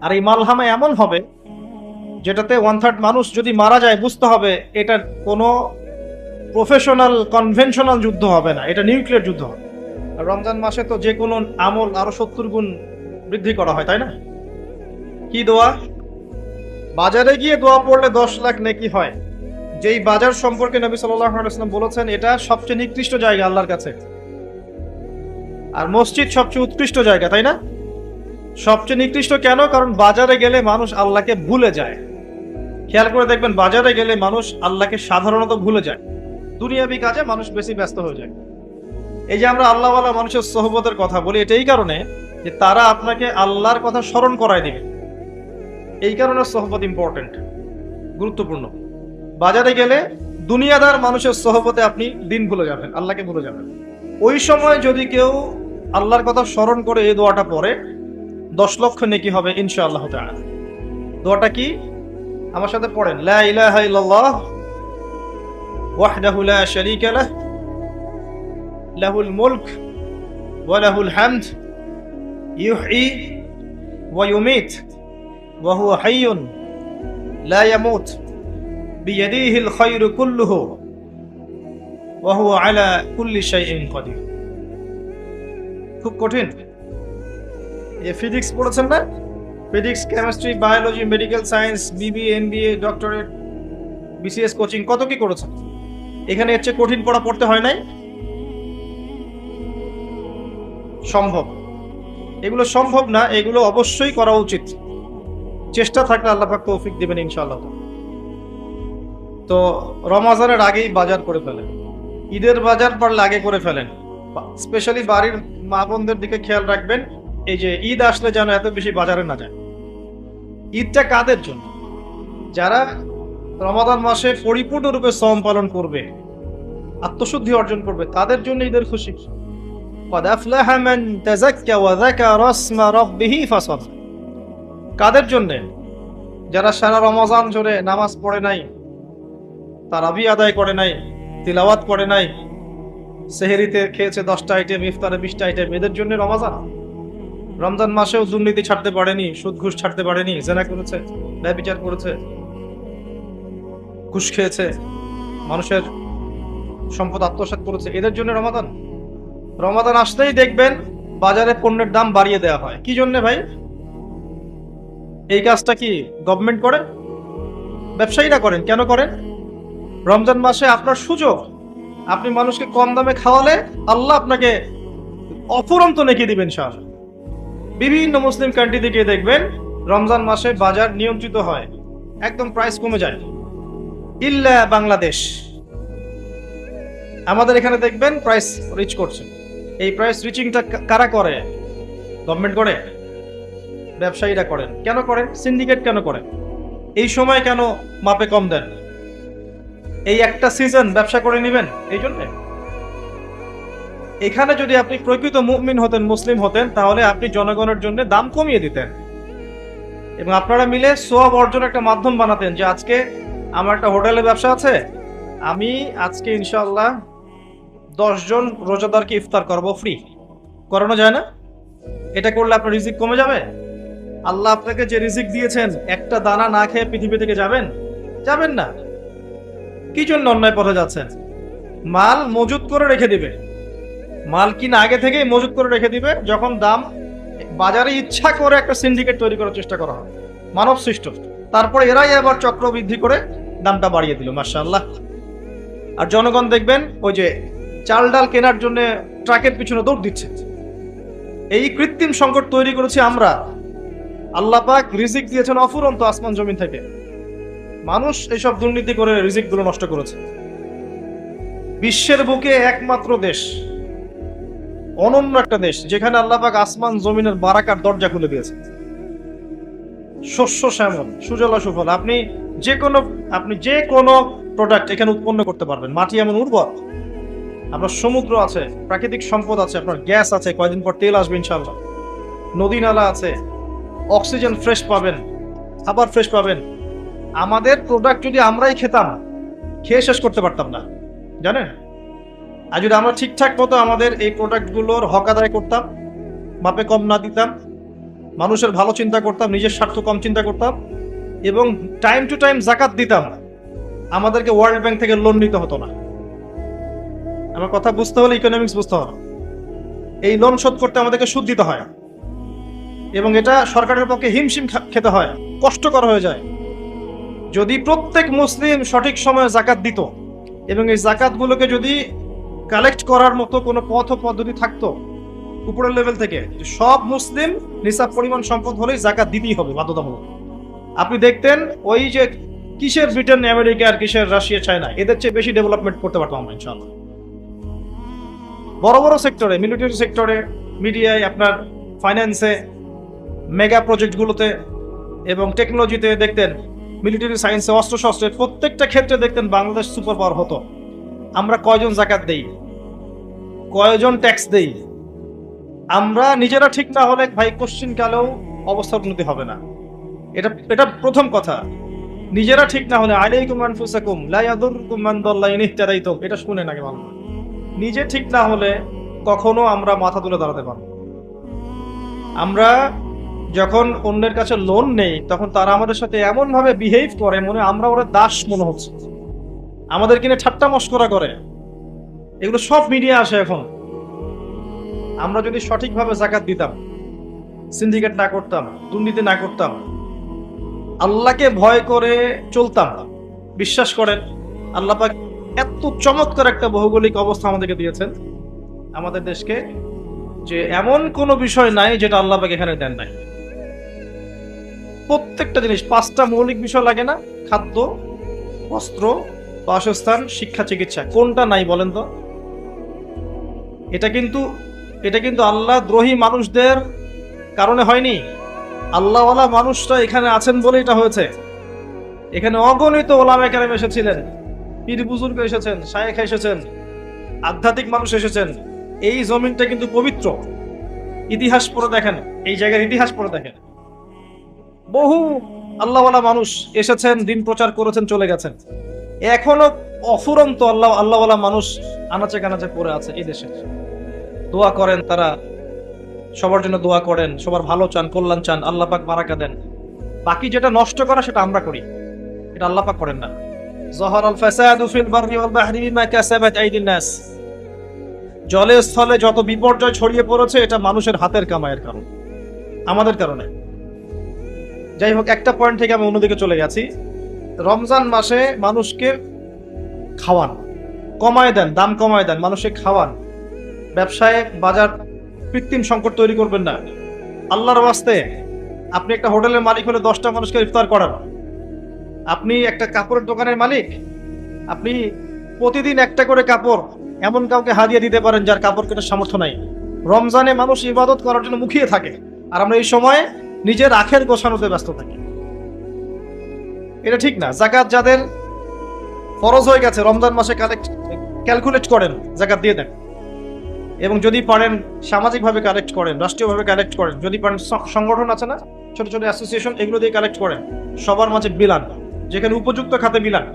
আর এই মালহামা এমন হবে যেটাতে 1/3 মানুষ যদি মারা যায়, বুঝতে হবে এটা কোনো প্রফেশনাল কনভেনশনাল যুদ্ধ হবে না, এটা নিউক্লিয়ার যুদ্ধ হবে। আর রমজান মাসে তো যে কোনো আমল আরো 70 গুণ বৃদ্ধি করা হয়, তাই না? কি দোয়া? বাজারে গিয়ে দোয়া পড়লে 10 লাখ নেকি হয়। যেই বাজার সম্পর্কে নবী সাল্লাল্লাহু আলাইহি ওয়াসাল্লাম বলেছেন এটা সবচেয়ে নিকৃষ্ট জায়গা আল্লাহর কাছে, আর মসজিদ সবচেয়ে উৎকৃষ্ট জায়গা, তাই না? সবচেয়ে নিকৃষ্ট কেন? কারণ বাজারে গেলে মানুষ আল্লাহকে ভুলে যায়। খেয়াল করে দেখবেন, বাজারে গেলে মানুষ আল্লাহকে সাধারণত ভুলে যায়, দুনিয়াবি কাজে মানুষ বেশি ব্যস্ত হয়ে যায়। এই যে আমরা আল্লাহওয়ালা মানুষের সোহবতের কথা বলি, এটা এই কারণে যে তারা আপনাকে আল্লাহর কথা স্মরণ করায় দিবে। এই কারণে সোহবত ইম্পর্টেন্ট, গুরুত্বপূর্ণ। বাজারে গেলে দুনিয়াদার মানুষের সোহবতে আপনি দিন ভুলে যাবেন, আল্লাহকে ভুলে যাবেন। ওই সময় যদি কেউ আল্লাহর কথা স্মরণ করে এই দোয়াটা পড়ে, 10 লক্ষ নেকি হবে ইনশাআল্লাহ তাআলা। দোয়াটা কি? আমার সাথে পড়েন, লা ইলাহা ইল্লাল্লাহ ওয়াহদাহু লা শারীকা লাহ লাহুল মুলক ওয়া লাহুল হামদ ইউহয়ী ওয়া ইউমীত ওয়া হুয়া হাইয়ুন লা ইয়ামুত বিয়াদিহিল খায়রু কুল্লুহু ওয়া হুয়া আলা কুল্লি শাইইন কাদির। খুব কঠিন। এই ফিজিক্স পড়েছেন না? Physics, chemistry, biology, medical science, BBA, MBA, doctorate, BCS coaching, কত কি করেছেন। এখানে এর চেয়ে কঠিন পড়া পড়তে হয় নাই? সম্ভব। এগুলো সম্ভব না, এগুলো অবশ্যই করা উচিত। চেষ্টা থাকলে আল্লাহ পাক তৌফিক দিবেন ইনশাআল্লাহ। তো রমজানের আগেই বাজার করে ফেলেন, ঈদের বাজার পারলে আগে করে ফেলেন। স্পেশালি বাড়ির মা বোনদের দিকে খেয়াল রাখবেন, এই যে ঈদ আসলে যেন এত বেশি বাজারে না যায়। ঈদটা কাদের জন্য? যারা রমাদান মাসে পরিপূর্ণরূপে সওম পালন করবে, আত্মশুদ্ধি অর্জন করবে, তাদের জন্য ঈদের খুশি। قد أفلح من تزكى وذكر اسم ربه فصلى। কাদের জন্য? যারা সারা রমজান জুড়ে নামাজ পড়ে নাই, তারাবি আদায় করে নাই, তিলাওয়াত করে নাই, সেহরিতে খেয়েছে 10টা আইটেম, ইফতারে 20টা আইটেম, এদের জন্য রমজান। রমজান মাসেও দুর্নীতি ছাড়তে পারেনি, সুদ ঘুষ ছাড়তে পারেনি, জেনা করেছে, ব্যভিচার করেছে, ঘুষ খেয়েছে, মানুষের সম্পদ আত্মসাৎ করেছে, এদের জন্য রমাদান। রমাদান আসলেই দেখবেন বাজারে পণ্যের দাম বাড়িয়ে দেওয়া হয়। কি জন্য ভাই? এই কাজটা কি গভর্নমেন্ট করে? ব্যবসায়ীরা করেন। কেন করেন? রমজান মাসে আপনার সুযোগ, আপনি মানুষকে কম দামে খাওয়ালে আল্লাহ আপনাকে অফুরন্ত নেকি দিবেন ইনশাআল্লাহ। বিভিন্ন মুসলিম কান্ট্রি থেকে দেখবেন রমজান মাসে বাজার নিয়ন্ত্রিত হয়, একদম প্রাইস কমে যায়। ইল্লা বাংলাদেশ, আমাদের এখানে দেখবেন প্রাইস রিচ করছে। এই প্রাইস রিচিংটা কারা করে? গভর্নমেন্ট করে? ব্যবসায়ীরা করেন। কেন করেন? সিন্ডিকেট কেন করেন? এই সময় কেন মাপে কম দেন? এই একটা সিজন ব্যবসা করে নেবেন এই জন্য। এখানে যদি আপনি প্রকৃত মুমিন হতেন, মুসলিম হতেন, তাহলে আপনি জনগণের জন্য দাম কমিয়ে দিতেন এবং আপনারা মিলে সওয়াব অর্জন একটা মাধ্যম বানাতেন যে আজকে আমার একটা হোটেলে ব্যবসা আছে, আমি আজকে ইনশাআল্লাহ 10 জন রোজাদারকে ইফতার করবো ফ্রি। করানো যায় না? এটা করলে আপনার রিজিক কমে যাবে। আল্লাহ আপনাকে যে রিজিক দিয়েছেন, একটা দানা না খেয়ে পৃথিবী থেকে যাবেন? যাবেন না। কি জন্য অন্যায় পথে যাচ্ছেন? মাল মজুত করে রেখে দিবে, মাল কিনা আগে থেকেই মজুত করে রেখে দিবে, যখন দাম বাজারে ইচ্ছা করে একটা সিন্ডিকেট তৈরি করার চেষ্টা করা হয়, মানব সৃষ্ট। তারপরে এরাই আবার চক্র বৃদ্ধি করে দামটা বাড়িয়ে দিল, মাশাআল্লাহ। আর জনগণ দেখবেন ওই যে চাল ডাল কেনার জন্য ট্রাকের পিছনে দৌড় দিচ্ছে। এই কৃত্রিম সংকট তৈরি করেছি আমরা। আল্লাহ পাক রিজিক দিয়েছেন অফুরন্ত আসমান জমিন থেকে, মানুষ এইসব দুর্নীতি করে রিজিক গুলো নষ্ট করেছে। বিশ্বের বুকে একমাত্র দেশ, অনন্য একটা দেশ, যেখানে আল্লাহ পাক আসমান জমিনের বারাকার দরজা খুলে দিয়েছে। শস্য শ্যামল, সুজলা সুফল, আপনি যে কোনো প্রোডাক্ট এখানে উৎপন্ন করতে পারবেন। মাটি এমন উর্বর, আপনার সমুদ্র আছে, প্রাকৃতিক সম্পদ আছে, আপনার গ্যাস আছে, কয়দিন পর তেল আসবে ইনশাআল্লাহ, নদী নালা আছে, অক্সিজেন ফ্রেশ পাবেন, খাবার ফ্রেশ পাবেন। আমাদের প্রোডাক্ট যদি আমরাই খেতাম, খেয়ে শেষ করতে পারতাম না, জানেন? আর যদি আমরা ঠিকঠাক মতো আমাদের এই প্রোডাক্টগুলোর হক আদায় করতাম, মাপে কম না দিতাম, মানুষের ভালো চিন্তা করতাম, নিজের স্বার্থ কম চিন্তা করতাম, এবং টাইম টু টাইম জাকাত দিতাম। আমাদেরকে ওয়ার্ল্ড ব্যাংক থেকে লোন নিতে হতো না। আমার কথা বুঝতে হলে ইকোনমিক্স বুঝতে হবে। এই লোন শোধ করতে আমাদেরকে সুদ দিতে হয়, এবং এটা সরকারের পক্ষে হিমশিম খেতে হয়, কষ্টকর হয়ে যায়। যদি প্রত্যেক মুসলিম সঠিক সময়ে জাকাত দিত, এবং এই জাকাতগুলোকে যদি কালেক্ট করার মতো কোনো পথ ও পদ্ধতি থাকতো উপরের লেভেল থেকে, সব মুসলিম নিসাব পরিমাণ সম্পদ হলেই জাকাত দিতেই হবে বাধ্যতামূলক। আপনি দেখতেন ওই যে কিসের ব্রিটেন, আমেরিকা, আর কিসের রাশিয়া, চায়না, এদের চেয়ে বেশি ডেভেলপমেন্ট করতে পারতাম আমরা ইনশাআল্লাহ। বড় বড় সেক্টরে, মিলিটারি সেক্টরে, মিডিয়ায়, আপনার ফাইন্যান্সে, মেগা প্রজেক্টগুলোতে এবং টেকনোলজিতে দেখতেন, মিলিটারি সায়েন্সে, অস্ত্রশস্ত্রের প্রত্যেকটা ক্ষেত্রে দেখতেন বাংলাদেশ সুপার পাওয়ার হতো। আমরা কয়জন জাকাত দেই, কয়জন ট্যাক্স দেই? আমরা নিজেরা ঠিক না হলে ভাই কোশ্চিন কালেও অবস্থার উন্নতি হবে না। এটা প্রথম কথা। নিজেরা ঠিক না হলে আলাইকুম আনফুসাকুম লা ইয়াদুরকুম মান দাল্লা ইন ইহতাদাইতুম, এটা শুনে নাকি ভালো। নিজে ঠিক না হলে কখনো আমরা মাথা তুলে দাঁড়াতে পারবো। আমরা যখন অন্যের কাছে লোন নেই, তখন তারা আমাদের সাথে এমন ভাবে বিহেভ করে, মনে আমরা ওরা দাস মনে হচ্ছে, আমাদের কিনে ঠাট্টা মশকরা করে। এগুলো সব মিডিয়া আসে এখন। আমরা যদি সঠিকভাবে জাকাত দিতাম, সিন্ডিকেট না করতাম, দুর্নীতি না করতাম, আল্লাহকে ভয় করে চলতাম, বিশ্বাস করেন আল্লাহ পাক এত চমৎকার একটা ভৌগোলিক অবস্থা আমাদেরকে দিয়েছেন আমাদের দেশকে, যে এমন কোনো বিষয় নাই যেটা আল্লাহ পাক এখানে দেন নাই। প্রত্যেকটা জিনিস, 5টা মৌলিক বিষয় লাগে না? খাদ্য, বস্ত্র, বাসস্থান, শিক্ষা, চিকিৎসা। কোনটা নাই বলেন তো? এটা কিন্তু আল্লাহ দ্রোহী মানুষদের কারণে হয়নি। আল্লাহওয়ালা মানুষরা এখানে আছেন বলে এটা হয়েছে। এখানে অগণিত ওলামায়ে কেরাম এসেছিলেন, পীর বুজুর্গ এসেছেন, শায়েখ এসেছেন, আধ্যাত্মিক মানুষ এসেছেন। এই জমিনটা কিন্তু পবিত্র। ইতিহাস পড়ে দেখেন, এই জায়গার ইতিহাস পড়ে দেখেন, বহু আল্লাহওয়ালা মানুষ এসেছেন, দিন প্রচার করেছেন, চলে গেছেন। এখনো অফুরন্ত আল্লাহওয়ালা মানুষ আনাচে কানাচে পড়ে আছে এই দেশে। দোয়া করেন তারা, সবার জন্য দোয়া করেন, সবার ভালো চান, কল্যাণ চান, আল্লাহ পাক বারাকা দেন। বাকি যেটা নষ্ট করা সেটা আমরা করি, এটা আল্লাহ পাক করেন না। যাহারাল ফাসাদু ফিল বাররি ওয়াল বাহরি বিমা কাসাবাত আইদিন নাস। জলে স্থলে যত বিপর্যয় ছড়িয়ে পড়েছে, এটা মানুষের হাতের কামাইয়ের কারণ, আমাদের কারণে। যাই হোক, একটা পয়েন্ট থেকে আমি অন্যদিকে চলে গেছি। রমজান মাসে মানুষকে খাওয়ান, কমায় দেন, দাম কমায় দেন, মানুষকে খাওয়ান। ব্যবসায় বাজার কৃত্রিম সংকট তৈরি করবেন না। আল্লাহর ওয়াস্তে আপনি একটা হোটেলের মালিক হলে 10টা মানুষকে ইফতার করান। আপনি একটা কাপড়ের দোকানের মালিক, আপনি প্রতিদিন একটা করে কাপড় এমন কাউকে হাদিয়া দিতে পারেন যার কাপড় কেনার সামর্থ্য নাই। রমজানে মানুষ ইবাদত করার জন্য মুখিয়ে থাকে, আর আমরা এই সময় নিজের আখের গোছানোতে ব্যস্ত থাকি। এটা ঠিক না। জাকাত যাদের ফরজ হয়ে গেছে, রমজান মাসে ক্যালকুলেট করেন, জাকাত দিয়ে দেন। এবং যদি পারেন সামাজিকভাবে কালেক্ট করেন, রাষ্ট্রীয়ভাবে কালেক্ট করেন। যদি পারেন সংগঠন আছে না, ছোট ছোট অ্যাসোসিয়েশন, এগুলো দিয়ে কালেক্ট করেন। সবার মাঝে বিলান, যেখানে উপযুক্ত খাতে বিলান।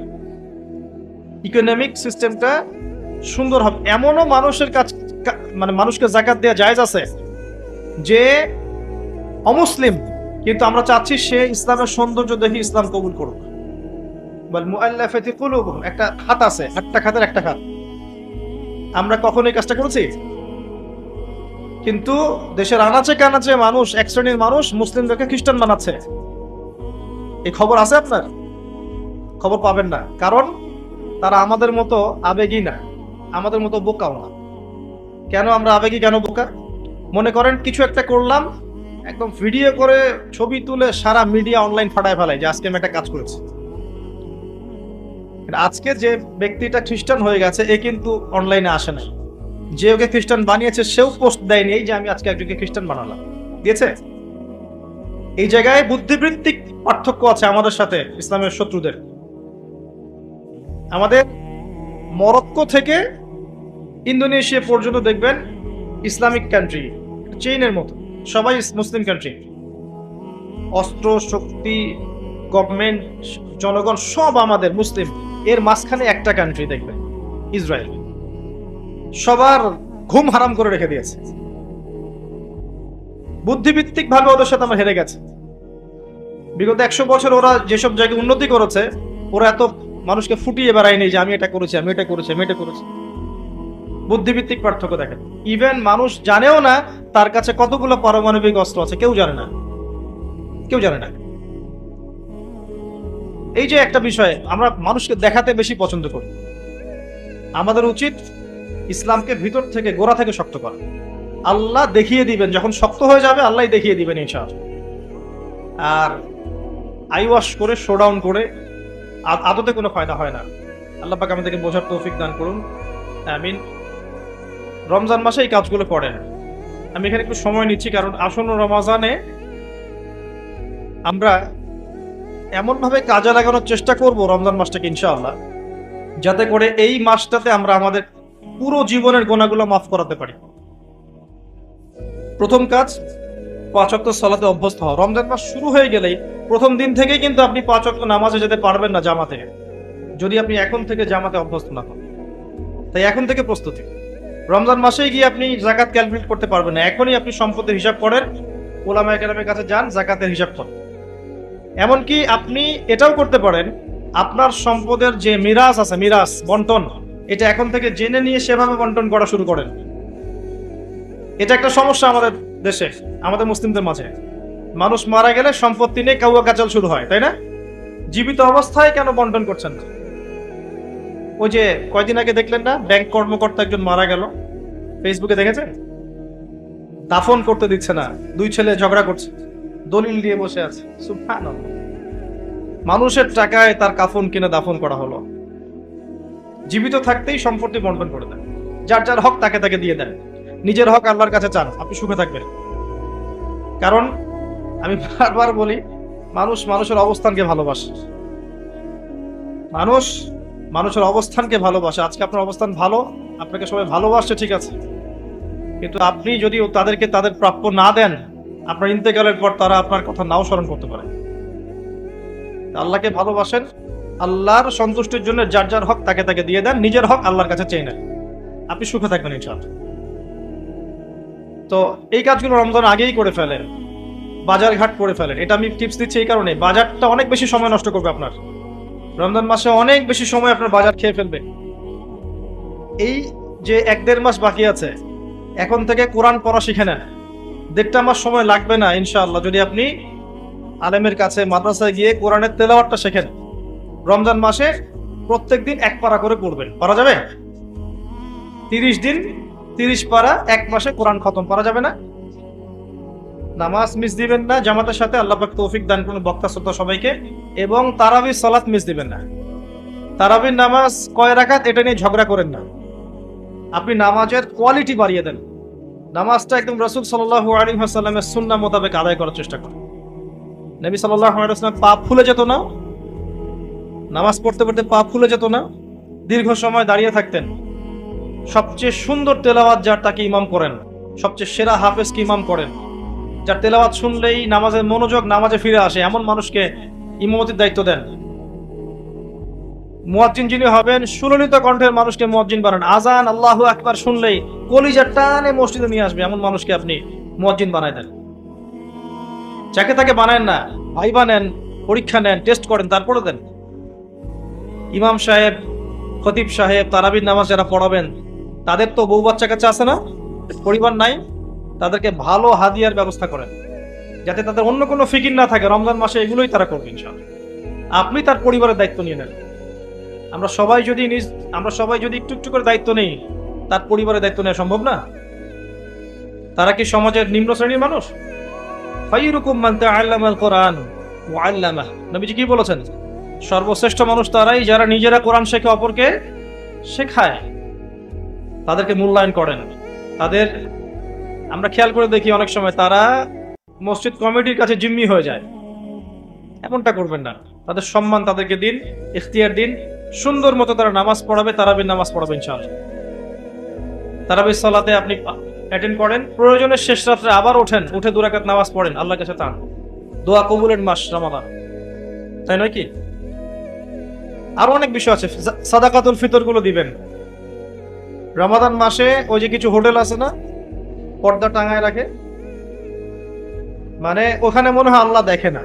ইকোনমিক সিস্টেমটা সুন্দর হবে। এমনও মানুষের কাছে, মানে মানুষকে জাকাত দেওয়া জায়েজ আছে যে অমুসলিম, কিন্তু আমরা চাচ্ছি সে ইসলামের সৌন্দর্য দেখে ইসলাম কবুল করুক। বল মুআল্লাফাতি কুলুবুহুম, একটা খাত আছে, 8টা খাতের একটা খাত। আমরা কখন এই কাজটা করেছি? কিন্তু দেশের আনাচে কানাচে মানুষ, এক শ্রেণীর মানুষ মুসলিমদেরকে খ্রিস্টান বানাচ্ছে। এই খবর আছে আপনার? খবর পাবেন না, কারণ তারা আমাদের মতো আবেগী না, আমাদের মতো বোকাও না। কেন আমরা আবেগী, কেন বোকা? মনে করেন কিছু একটা করলাম, একদম ভিডিও করে ছবি তুলে সারা মিডিয়া অনলাইন ফাটায় ফেলাই যে আজকে আমি একটা কাজ করেছি। আজকে যে ব্যক্তিটা খ্রিস্টান হয়ে গেছে, এ কিন্তু অনলাইনে আসে না। যে ওকে খ্রিস্টান বানিয়েছে সেও পোস্ট দেয়নি এই যে আমি আজকে একজনকে খ্রিস্টান বানালাম, দিয়েছে? এই জায়গায় বুদ্ধিবৃত্তিক পার্থক্য আছে আমাদের সাথে ইসলামের শত্রুদের। আমাদের মরক্কো থেকে ইন্দোনেশিয়া পর্যন্ত দেখবেন ইসলামিক কান্ট্রি, চেইনের মতো, সবাই মুসলিম কান্ট্রি। অস্ত্র শক্তি, গভর্নমেন্ট, জনগণ সব আমাদের মুসলিম। এর মাঝখানে একটা কান্ট্রি দেখবেন, ইসরায়েল, সবার ঘুম হারাম করে রেখে দিয়েছে। বুদ্ধিভিত্তিক ভাবে ওদের সাথে আমরা হেরে গেছি। বিগত 100 বছর ওরা যেসব জায়গায় উন্নতি করেছে, ওরা এত মানুষকে ফুটিয়ে বেড়ায়নি যে আমি এটা করেছি, আমি এটা করেছি, আমি এটা করেছি। বুদ্ধিভিত্তিক পার্থক্য দেখেন। ইভেন মানুষ জানেও না তার কাছে কতগুলো পারমাণবিক অস্ত্র আছে, কেউ জানে না, কেউ জানে না। এই যে একটা বিষয়, আমরা মানুষকে দেখাতে বেশি পছন্দ করি। আমাদের উচিত ইসলামকে ভিতর থেকে, গোড়া থেকে শক্ত করা। আল্লাহ দেখিয়ে দিবেন, যখন শক্ত হয়ে যাবে আল্লাহ দেখিয়ে দিবেন ইনশাআল্লাহ। আর আইওয়াশ করে, শোডাউন করে আদতে কোনো ফায়দা হয় না। আল্লাহ পাক আমাদেরকে বোঝার তৌফিক দান করুন, আমিন। রমজান মাসে এই কাজগুলো করেন। আমি এখানে একটু সময় নিচ্ছি, কারণ আসন্ন রমজানে আমরা এমন ভাবে কাজে লাগানোর চেষ্টা করব রমজান মাসটাকে ইনশাআল্লাহ, যাতে করে এই মাসটাতে আমরা আমাদের পুরো জীবনের গুনাহগুলো মাফ করাতে পারি। প্রথম কাজ, 5 ওয়াক্ত সালাতে অভ্যস্ত হওয়া। রমজান মাস শুরু হয়ে গেলেই প্রথম দিন থেকেই কিন্তু আপনি 5 ওয়াক্ত নামাজে যেতে পারবেন না জামাতে, যদি আপনি এখন থেকে জামাতে অভ্যস্ত না হন। তাই এখন থেকে প্রস্তুতি। রমজান মাসেই গিয়ে আপনি যাকাত ক্যালকুলেট করতে পারবেন না, এখনই আপনি সম্পদের হিসাব করেন, ওলামায়ে কেরামের কাছে যান, যাকাতের হিসাব করেন। এমনকি আপনি এটাও করতে পারেন, আপনার সম্পদের যে মিরাস আছে, মিরাস বন্টন, এটা এখন থেকে জেনে নিয়ে সেভাবে বন্টন করা শুরু করেন। এটা একটা সমস্যা আমাদের দেশে, আমাদের মুসলিমদের মাঝে। মানুষ মারা গেলে সম্পত্তি নিয়ে কাউয়া কাচাল শুরু হয়, তাই না? জীবিত অবস্থায় কেন বন্টন করছেন না? ওই যে কয়দিন আগে দেখলেন না, ব্যাংক কর্মকর্তা একজন মারা গেল, ফেসবুকে দেখেছেন? দাফন করতে দিচ্ছে না, 2 ছেলে ঝগড়া করছে, দলিল দিয়ে বসে আছে। সুবহানাল্লাহ। মানুষের টাকায় তার কাফন কিনে দাফন করা হলো। জীবিত থাকতেই সম্পত্তি বন্টন করে দেন, যার যার হক তাকে তাকে দিয়ে দেন, নিজের হক আল্লাহর কাছে চান, আপনি সুখে থাকবেন। কারণ আমি বারবার বলি, মানুষ মানুষের অবস্থানকে ভালোবাসে, মানুষ মানুষের অবস্থানকে ভালোবাসে। আজকে আপনার অবস্থান ভালো, আপনাকে সবাই ভালোবাসছে, ঠিক আছে, কিন্তু আপনি যদি তাদেরকে তাদের প্রাপ্য না দেন, আপনার ইন্তেকালের পর তারা আপনার কথা নাও স্মরণ করতে পারে। আল্লাহকে ভালোবাসেন, আল্লাহর সন্তুষ্টির জন্য যার যার হক তাকে তাকে দিয়ে দেন, নিজের হক আল্লাহর কাছে চেয়ে নেন, আপনি সুখে থাকবেন ইনশাআল্লাহ। তো এই কাজগুলো রমজান আগেই করে ফেলেন, বাজার ঘাট করে ফেলেন। এটা আমি টিপস দিচ্ছি এই কারণে, বাজারটা অনেক বেশি সময় নষ্ট করবে আপনার। রমজান মাসে অনেক বেশি সময় আপনার বাজার খেয়ে ফেলবে। এই যে 1-1.5 মাস বাকি আছে, এখন থেকে কোরআন পড়া শিখে নেন। 1.5 মাস সময় লাগবে না ইনশাআল্লাহ, যদি আপনি আলেমের কাছে মাদ্রাসায় গিয়ে কোরআনের তেলাওয়াতটা শেখেন। রমজান মাসে প্রত্যেকদিন 1 পারা করে পড়বেন, পারা যাবে? 30 দিন 30 পারা, 1 মাসে কোরআন খতম, পারা যাবে না? নামাজ মিস দিবেন না জামাতের সাথে, আল্লাহ পাক তৌফিক দান করুন বক্তা শ্রোতা সবাইকে। এবং তারাবির সালাত মিস দিবেন না। তারাবির নামাজ কয় রাকাত এটা নিয়ে ঝগড়া করেন না, আপনি নামাজের কোয়ালিটি বাড়িয়ে দেন। নামাজটা একদম রাসূল সাল্লাল্লাহু আলাইহি ওয়াসাল্লামের সুন্নাহ মোতাবেক আদায় করার চেষ্টা করেন। নবী সাল্লাল্লাহু আলাইহি ওয়াসাল্লাম পা ফুলে যেত না, নামাজ পড়তে পড়তে পা ফুলে যেত না, দীর্ঘ সময় দাঁড়িয়ে থাকতেন। সবচেয়ে সুন্দর তেলাওয়াত যার, তাকে ইমাম করেন। সবচেয়ে সেরা হাফেজকে ইমাম করেন, যার তেলাওয়াত শুনলেই নামাজের মনোযোগ নামাজে ফিরে আসে, এমন মানুষকে ইমামতির দায়িত্ব দেন। মুয়াজ্জিন যিনি হবেন, সুললিত কণ্ঠের মানুষকে মুয়াজ্জিন বানান। আজান আল্লাহু আকবার শুনলেই কলিজা টানে মসজিদে নিয়ে আসবে, এমন মানুষকে আপনি মুয়াজ্জিন বানায় দেন। যাকে তাকে বানায় না, ভাইবা নেন, পরীক্ষা নেন, টেস্ট করেন, তারপরে দেন। ইমাম সাহেব, খতিব সাহেব, তারাবির নামাজ যারা পড়াবেন, তাদের তো বউ বাচ্চা কাছে আছে না, পরিবার নাই, তাদেরকে ভালো হাদিয়ার ব্যবস্থা করেন, যাতে তাদের অন্য কোনো ফিকির না থাকে। রমজান মাসে এগুলোই তারা করবে ইনশাআল্লাহ। আপনি তার পরিবারের দায়িত্ব নিয়ে নেন। আমরা সবাই যদি একটু একটু করে দায়িত্ব নেই, তার পরিবারের দায়িত্ব নেওয়া সম্ভব না? তারা কি সমাজের নিম্ন শ্রেণীর মানুষ? খায়রুকুম মান তাআল্লামাল কোরআন ওয়া আল্লামাহ। নবীজি কি বলেছেন? সর্বশ্রেষ্ঠ মানুষ তারাই যারা নিজেরা কোরআন শেখে, অপরকে শেখায়, তাদেরকে মূল্যায়ন করেন। তাদের আমরা খেয়াল করে দেখি অনেক সময় তারা মসজিদ কমিটির কাছে জিম্মি হয়ে যায়। এমনটা করবেন না, তাদের সম্মান তাদেরকে দিন, ইখতিয়ার দিন। সুন্দর মতো তারা নামাজ পড়াবে, তারাবির নামাজ পড়াবে ইনশাআল্লাহ। তারাবির সালাতে আপনি অ্যাটেন্ড করেন, প্রয়োজনে শেষ রাত্রে আবার ওঠেন, উঠে 2 রাকাত নামাজ পড়েন, আল্লাহর কাছে তান। দোয়া কবুলের মাস রমাদান, তাই নয় কি? আরো অনেক বিষয় আছে। সাদাকাতুল ফিতর গুলো দিবেন রমাদান মাসে। ওই যে কিছু হোটেল আছে না, পর্দা টাঙায় রাখে, মানে ওখানে মনে হয় আল্লাহ দেখে না,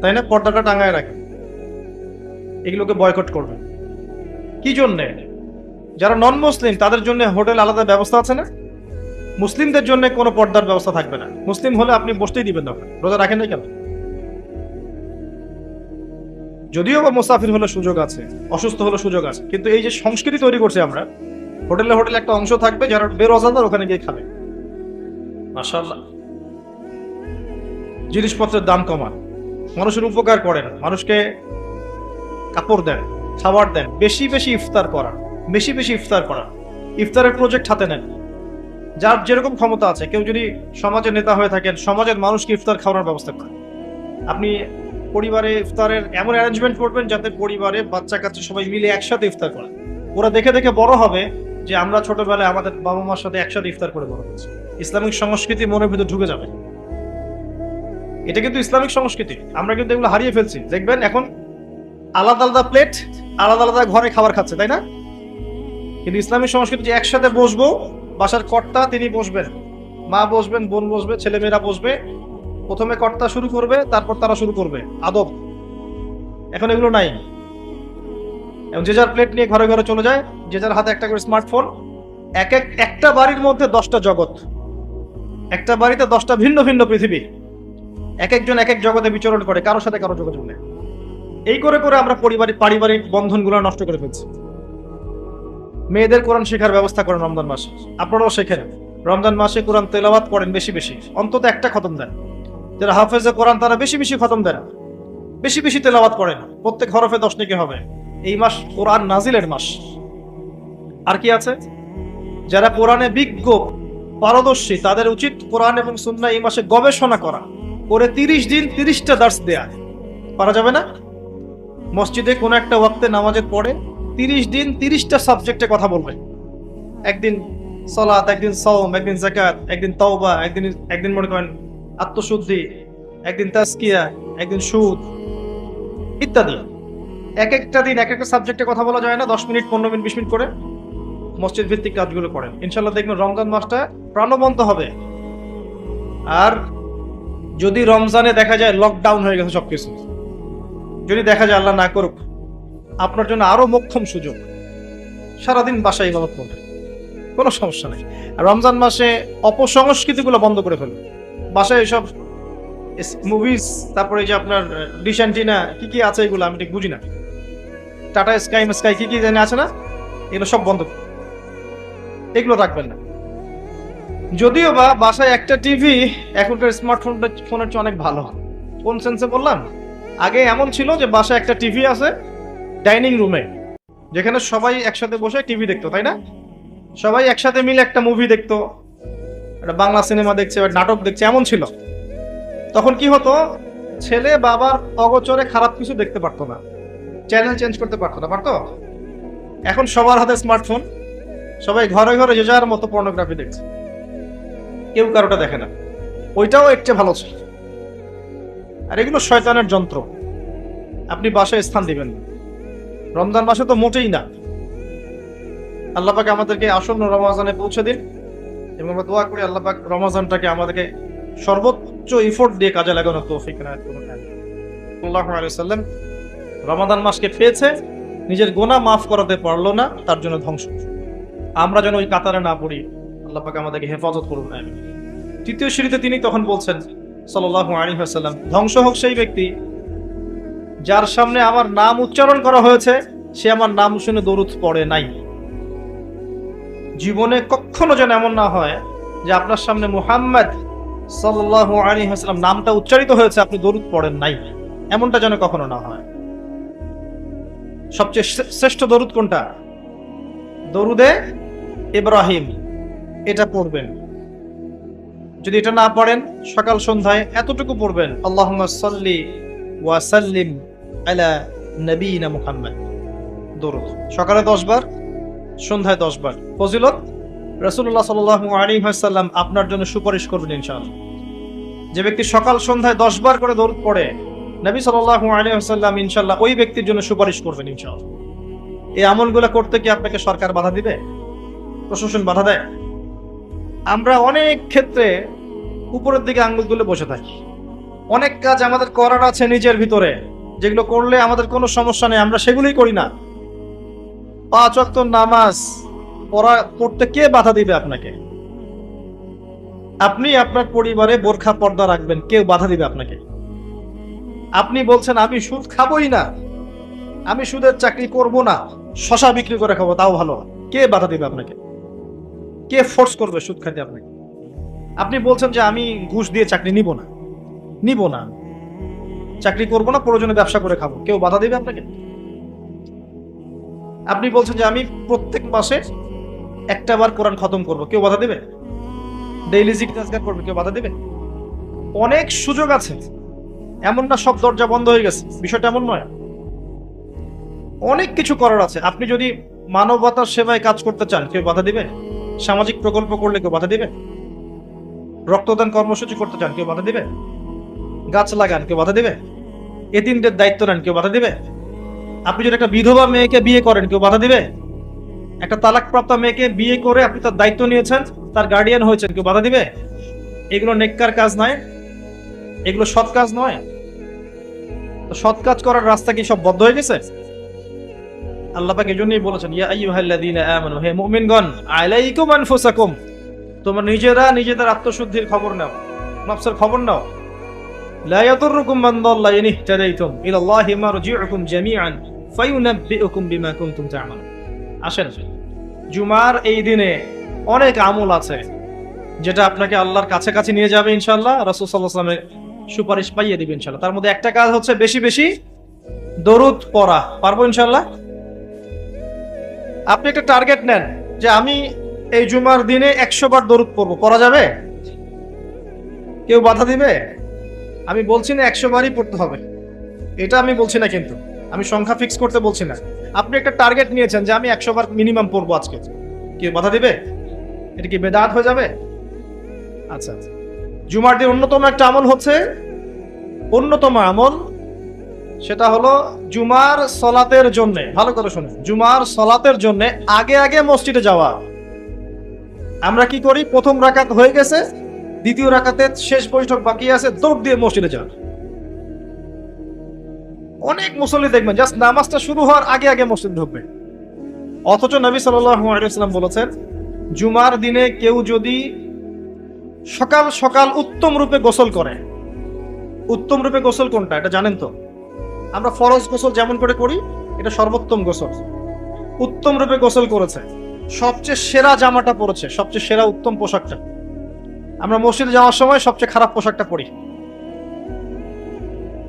তাই না? পর্দাটা টাঙায় রাখে। এগুলোকে বয়কট করবেন। কি জন্যে? যারা নন মুসলিম তাদের জন্য হোটেল আলাদা ব্যবস্থা আছে না? মুসলিমদের জন্য কোনো পর্দার ব্যবস্থা থাকবে না। মুসলিম হলে আপনি বসতেই দিবেন না, রোজা রাখেন না কেন? যদিও বা মুসাফির হলে সুযোগ আছে, অসুস্থ হলে সুযোগ আছে, কিন্তু এই যে সংস্কৃতি তৈরি করছি আমরা, হোটেলে হোটেলে একটা অংশ থাকবে যারা বেরোজাদার ওখানে গিয়ে খাবে। মাশাআল্লাহ। জিনিসপত্রের দাম কমান, মানুষের উপকার করেন, মানুষকে কাপড় দেন, খাবার দেন, বেশি বেশি ইফতার করা, বেশি বেশি ইফতার করা, ইফতারের প্রজেক্ট হাতে নেন। যার যেরকম ক্ষমতা আছে, কেউ যদি সমাজের নেতা হয়ে থাকেন, সমাজের মানুষকে ইফতার খাওয়ানোর ব্যবস্থা করেন। আপনি পরিবারে ইফতারের এমন অ্যারেঞ্জমেন্ট করবেন যাতে পরিবারে বাচ্চা কাচ্চা সবাই মিলে একসাথে ইফতার করে। ওরা দেখে দেখে বড় হবে যে আমরা ছোটবেলায় আমাদের বাবা মার সাথে একসাথে ইফতার করে বড় হয়েছি। ইসলামিক সংস্কৃতি মনের ভিতরে ঢুকে যাবে। এটা কিন্তু ইসলামিক সংস্কৃতি, আমরা কিন্তু এগুলো হারিয়ে ফেলছি। দেখবেন এখন আলাদা আলাদা প্লেট, আলাদা আলাদা ঘরে খাবার খাচ্ছে, তাই না? কিন্তু ইসলামিক সংস্কৃতি যে একসাথে বসবো, বাসার কর্তা তিনি বসবেন, মা বসবেন, বোন বসবে, ছেলেমেয়েরা বসবে, প্রথমে কর্তা শুরু করবে, তারপর তারা শুরু করবে আদব। এখন এগুলো নাই। এবং যে যার প্লেট নিয়ে ঘরে ঘরে চলে যায়, যে যার হাতে একটা করে স্মার্টফোন। একটা বাড়ির মধ্যে 10টা জগৎ, একটা বাড়িতে 10টা ভিন্ন ভিন্ন পৃথিবী। এক একজন এক এক জগতে বিচরণ করে, কারোর সাথে কারো যোগাযোগ নেই। এই করে করে আমরা পারিবারিক বন্ধনগুলো নষ্ট করে ফেলছি। মেয়েদের কোরআন শেখার ব্যবস্থা করেন রমজান মাসে, আপনারাও শেখেন। রমজান মাসে কোরআন তেলাওয়াত করেন বেশি বেশি, অন্তত একটা খতম দেন। যারা হাফেজে কোরআন তারা বেশি বেশি খতম দেন, বেশি বেশি তেলাওয়াত করেন, প্রত্যেক হরফে 10 নেকি হবে। এই মাস কোরআন নাজিলের মাস। আর কি আছে? যারা কোরআনে বিজ্ঞ পারদর্শী তাদের উচিত কোরআন এবং সুন্নাহ এই মাসে গবেষণা করা, করে 30 দিন 30টা দার্স দেয়া। পারা যাবে না? মসজিদে কোন একটা ওয়াক্তে নামাজের পরে 30 দিন 30টা সাবজেক্টে কথা বলবে। একদিন সালাত, একদিন সাওম, একদিন যাকাত, একদিন তাওবা, একদিন মনে করেন আত্মশুদ্ধি, একদিন তাজকিয়া, একদিন সুদ ইত্যাদি। এক একটা দিন এক একটা সাবজেক্টে কথা বলা যায় না? 10 মিনিট, 15 মিনিট, 20 মিনিট করে মসজিদ ভিত্তিক কাজগুলো করেন। ইনশাল্লাহ দেখবেন রমজান মাসটা প্রাণবন্ত হবে। আর যদি রমজানে দেখা যায় লকডাউন হয়ে গেছে সবকিছু, যদি দেখা যায় আল্লাহ না করুক, আপনার জন্য আরো মোক্ষম সুযোগ, সারাদিন বাসায় ইবাদত করবে, কোনো সমস্যা নেই। আর রমজান মাসে অপসংস্কৃতিগুলো বন্ধ করে ফেলবে। বাসায় এসব মুভিজ, তারপরে যে আপনার ডিশ অ্যান্টিনা কি কি আছে এগুলো আমি ঠিক বুঝি না, টাটা স্কাই কি কি জানি আছে না, এগুলো সব বন্ধ, এগুলো রাখবেন না। যদিও বা বাসায় একটা টিভি এখনকার ফোনের চেয়ে অনেক ভালো। কোন সেন্সে বললাম? আগে এমন ছিল যে বাসায় একটা টিভি আছে ডাইনিং রুমে, যেখানে সবাই একসাথে বসে টিভি দেখতো, তাই না? সবাই একসাথে মিলে একটা মুভি দেখতো, একটা বাংলা সিনেমা দেখছে, নাটক দেখছে, এমন ছিল। তখন কি হতো? ছেলে বাবার অগোচরে খারাপ কিছু দেখতে পারতো না, চ্যানেল চেঞ্জ করতে পারতো না, পারতো? এখন সবার হাতে স্মার্টফোন, সবাই ঘরে ঘরে যে যার মতো পর্নোগ্রাফি দেখছে, কেউ কারোটা দেখে না। ওইটাও একটা ভালো ছিল। আর এগুলো শয়তানের যন্ত্র, আপনি বাসায় স্থান দিবেন না। রমজান মাসে তো মোটেই না। আল্লাহ পাক আমাদেরকে আসন্ন রমজানে পৌঁছে দিন, এবং আমরা দোয়া করি আল্লাহ পাক রমজানটাকে আমাদেরকে সর্বোচ্চ এফোর্ট দিয়ে কাজে লাগানোর তৌফিক এনায়েত করুন। সাল্লাল্লাহু আলাইহি ওয়াসাল্লাম রমাদান মাসকে পেয়েছে, নিজের গুনাহ মাফ করাতে পারলো না, তার জন্য ধ্বংস। আমরা যেন ওই কাতারে না পড়ি, আল্লাহ পাক আমাদেরকে হেফাজত করুন। তৃতীয় সিঁড়িতে তিনি তখন বলছেন সাল্লাল্লাহু আলাইহি ওয়াসাল্লাম, ধ্বংস হোক সেই ব্যক্তি যার সামনে আমার নাম উচ্চারণ করা হয়েছে, সে আমার নাম শুনে দরুদ পড়ে নাই। জীবনে কখনো যেন এমন না হয় যে আপনার সামনে মুহাম্মদ সাল্লাল্লাহু আলাইহি ওয়াসাল্লাম নামটা উচ্চারিত হয়েছে, আপনি দরুদ পড়েন নাই, এমনটা যেন কখনো না হয়। সবচেয়ে শ্রেষ্ঠ দরুদ কোনটা? দরুদে ইব্রাহিম, এটা পড়বেন। যদি এটা না পড়েন, সকাল সন্ধ্যায় এতটুকু পড়বেন, আল্লাহুম্মা সাল্লি ওয়া সাল্লিম আলা নবিয়িনা মুহাম্মদ। দরুদ সকালে 10 বার, সন্ধ্যায় 10 বার। ফজিলত রাসূলুল্লাহ সাল্লাল্লাহু আলাইহি ওয়াসাল্লাম আপনার জন্য সুপারিশ করবেন ইনশাআল্লাহ। যে ব্যক্তি সকাল সন্ধ্যায় 10 বার করে দরুদ পড়ে, নবী সাল্লাল্লাহু আলাইহি ওয়াসাল্লাম ইনশাআল্লাহ ওই ব্যক্তির জন্য সুপারিশ করবেন ইনশাআল্লাহ। এই আমলগুলো করতে কি আপনাকে সরকার বাধা দিবে? প্রশাসন বাধা দেয়? আমরা অনেক ক্ষেত্রে উপরের দিকে আঙ্গুল তুলে বসে থাকি। অনেক কাজ আমাদের করার আছে নিজের ভিতরে, যেগুলো করলে আমাদের কোনো সমস্যা নেই, আমরা সেগুলোই করি না। 5 ওয়াক্ত নামাজ পড়তে কে বাধা দিবে আপনাকে? আপনি আপনার পরিবারে বোরখা পর্দা রাখবেন, কেউ বাধা দিবে আপনাকে? আপনি বলছেন আমি সুদ খাবোই না, আমি সুদের চাকরি করব না, শশা বিক্রি করে খাবো, তাও ভালো, কে বাধা দিবে আপনাকে? কে ফোর্স করবে সুদ খাইতে আপনাকে? আপনি বলছেন যে আমি ঘুষ দিয়ে চাকরি নিব না, চাকরি করব না, প্রয়োজনে ব্যবসা করে খাবো, কেউ বাধা দিবে আপনাকে? আপনি বলছেন যে আমি প্রত্যেক মাসে একটা বার কোরআন খতম করব, কেউ বাধা দিবে? ডেইলি জিকির আজকার করবে, কেউ বাধা দিবে? অনেক সুযোগ আছে, এমন না সব দরজা বন্ধ হয়ে গেছে, বিষয়টা এমন নয়। অনেক কিছু করার আছে। আপনি যদি মানবতার সেবায় কাজ করতে চান, কেউ বাধা দিবে? সামাজিক প্রকল্প করলে কেউ বাধা দিবে? রক্তদান কর্মসূচি করতে চান, কেউ বাধা দিবে? গাছ লাগান, কেউ বাধা দিবে? এতিমদের দায়িত্ব নেন, কেউ বাধা দিবে? আপনি যদি একটা বিধবা মেয়েকে বিয়ে করেন, কেউ বাধা দিবে? একটা তালাকপ্রাপ্ত মেয়েকে বিয়ে করে আপনি তার দায়িত্ব নিয়েছেন, তার গার্ডিয়ান হয়েছেন, কেউ বাধা দিবে? এগুলো নেককার কাজ নয়? এগুলো সৎ কাজ নয়? তো সৎ কাজ করার রাস্তা কি সব বন্ধ হয়ে গেছে? আল্লাহ পাক এজন্যই বলেছেন, ইয়া আইয়ুহাল্লাযীনা আমানু, হে মুমিনগণ, আলাইকুম আনফুসাকুম, তোমরা নিজেরা নিজেদের আত্মশুদ্ধির খবর নাও, নফসের খবর নাও। লা ইয়াদুররুকুম মান দাল্লা ইন ইহতাদাইতুম ইলাল্লাহি মারজিউকুম জামিআন ফায়ুনাব্বিউকুম বিমা কুনতুম তা'মালুন। আসেন, জুমার এই দিনে অনেক আমল আছে যেটা আপনাকে আল্লাহর কাছে নিয়ে যাবে ইনশাআল্লাহ, রাসূল সাল্লাল্লাহু আলাইহি ওয়াসাল্লামের সুপারিশ পাইয়ে দিবে ইনশাআল্লাহ। তার মধ্যে একটা কাজ হচ্ছে বেশি বেশি দরুদ পড়া। পারবো ইনশাআল্লাহ? আপনি একটা টার্গেট নেন যে আমি এই জুমার দিনে 100 বার দরুদ পড়বো, পড়া যাবে? কেউ বাধা দিবে? আমি বলছি না 100 বারই পড়তে হবে, এটা আমি বলছি না, কিন্তু আমি সংখ্যা ফিক্স করতে বলছি না। আপনি একটা টার্গেট নিয়েছেন যে আমি 100 বার মিনিমাম পড়বো আজকে, কেউ বাধা দিবে? এটা কি বেদাত হয়ে যাবে? আচ্ছা, জুমার দিন অন্যতম একটা আমল হচ্ছে, অন্যতম আমল সেটা হলো জুমার সলাতের জন্য, ভালো করে শুনুন, জুমার সলাতের জন্য আগে আগে মসজিদে যাওয়া। আমরা কি করি? প্রথম রাকাত হয়ে গেছে, দ্বিতীয় রাকাতে শেষ বৈঠক বাকি আছে, দৌড় দিয়ে মসজিদে যান। অনেক মুসল্লি দেখবেন জাস্ট নামাজটা শুরু হওয়ার আগে আগে মসজিদে ঢুকবে, অথচ নবী সাল্লাল্লাহু আলাইহি ওয়াসাল্লাম বলেছেন, জুমার দিনে কেউ যদি সকাল সকাল উত্তম রূপে গোসল করে, উত্তম রূপে গোসল কোনটা এটা জানেন তো? আমরা ফরজ গোসল যেমন করে করি, এটা সর্বোত্তম গোসল। উত্তম রূপে গোসল করেছে, সবচেয়ে সেরা জামাটা পরেছে, সবচেয়ে সেরা উত্তম পোশাকটা। আমরা মসজিদে যাওয়ার সময় সবচেয়ে খারাপ পোশাকটা পরি।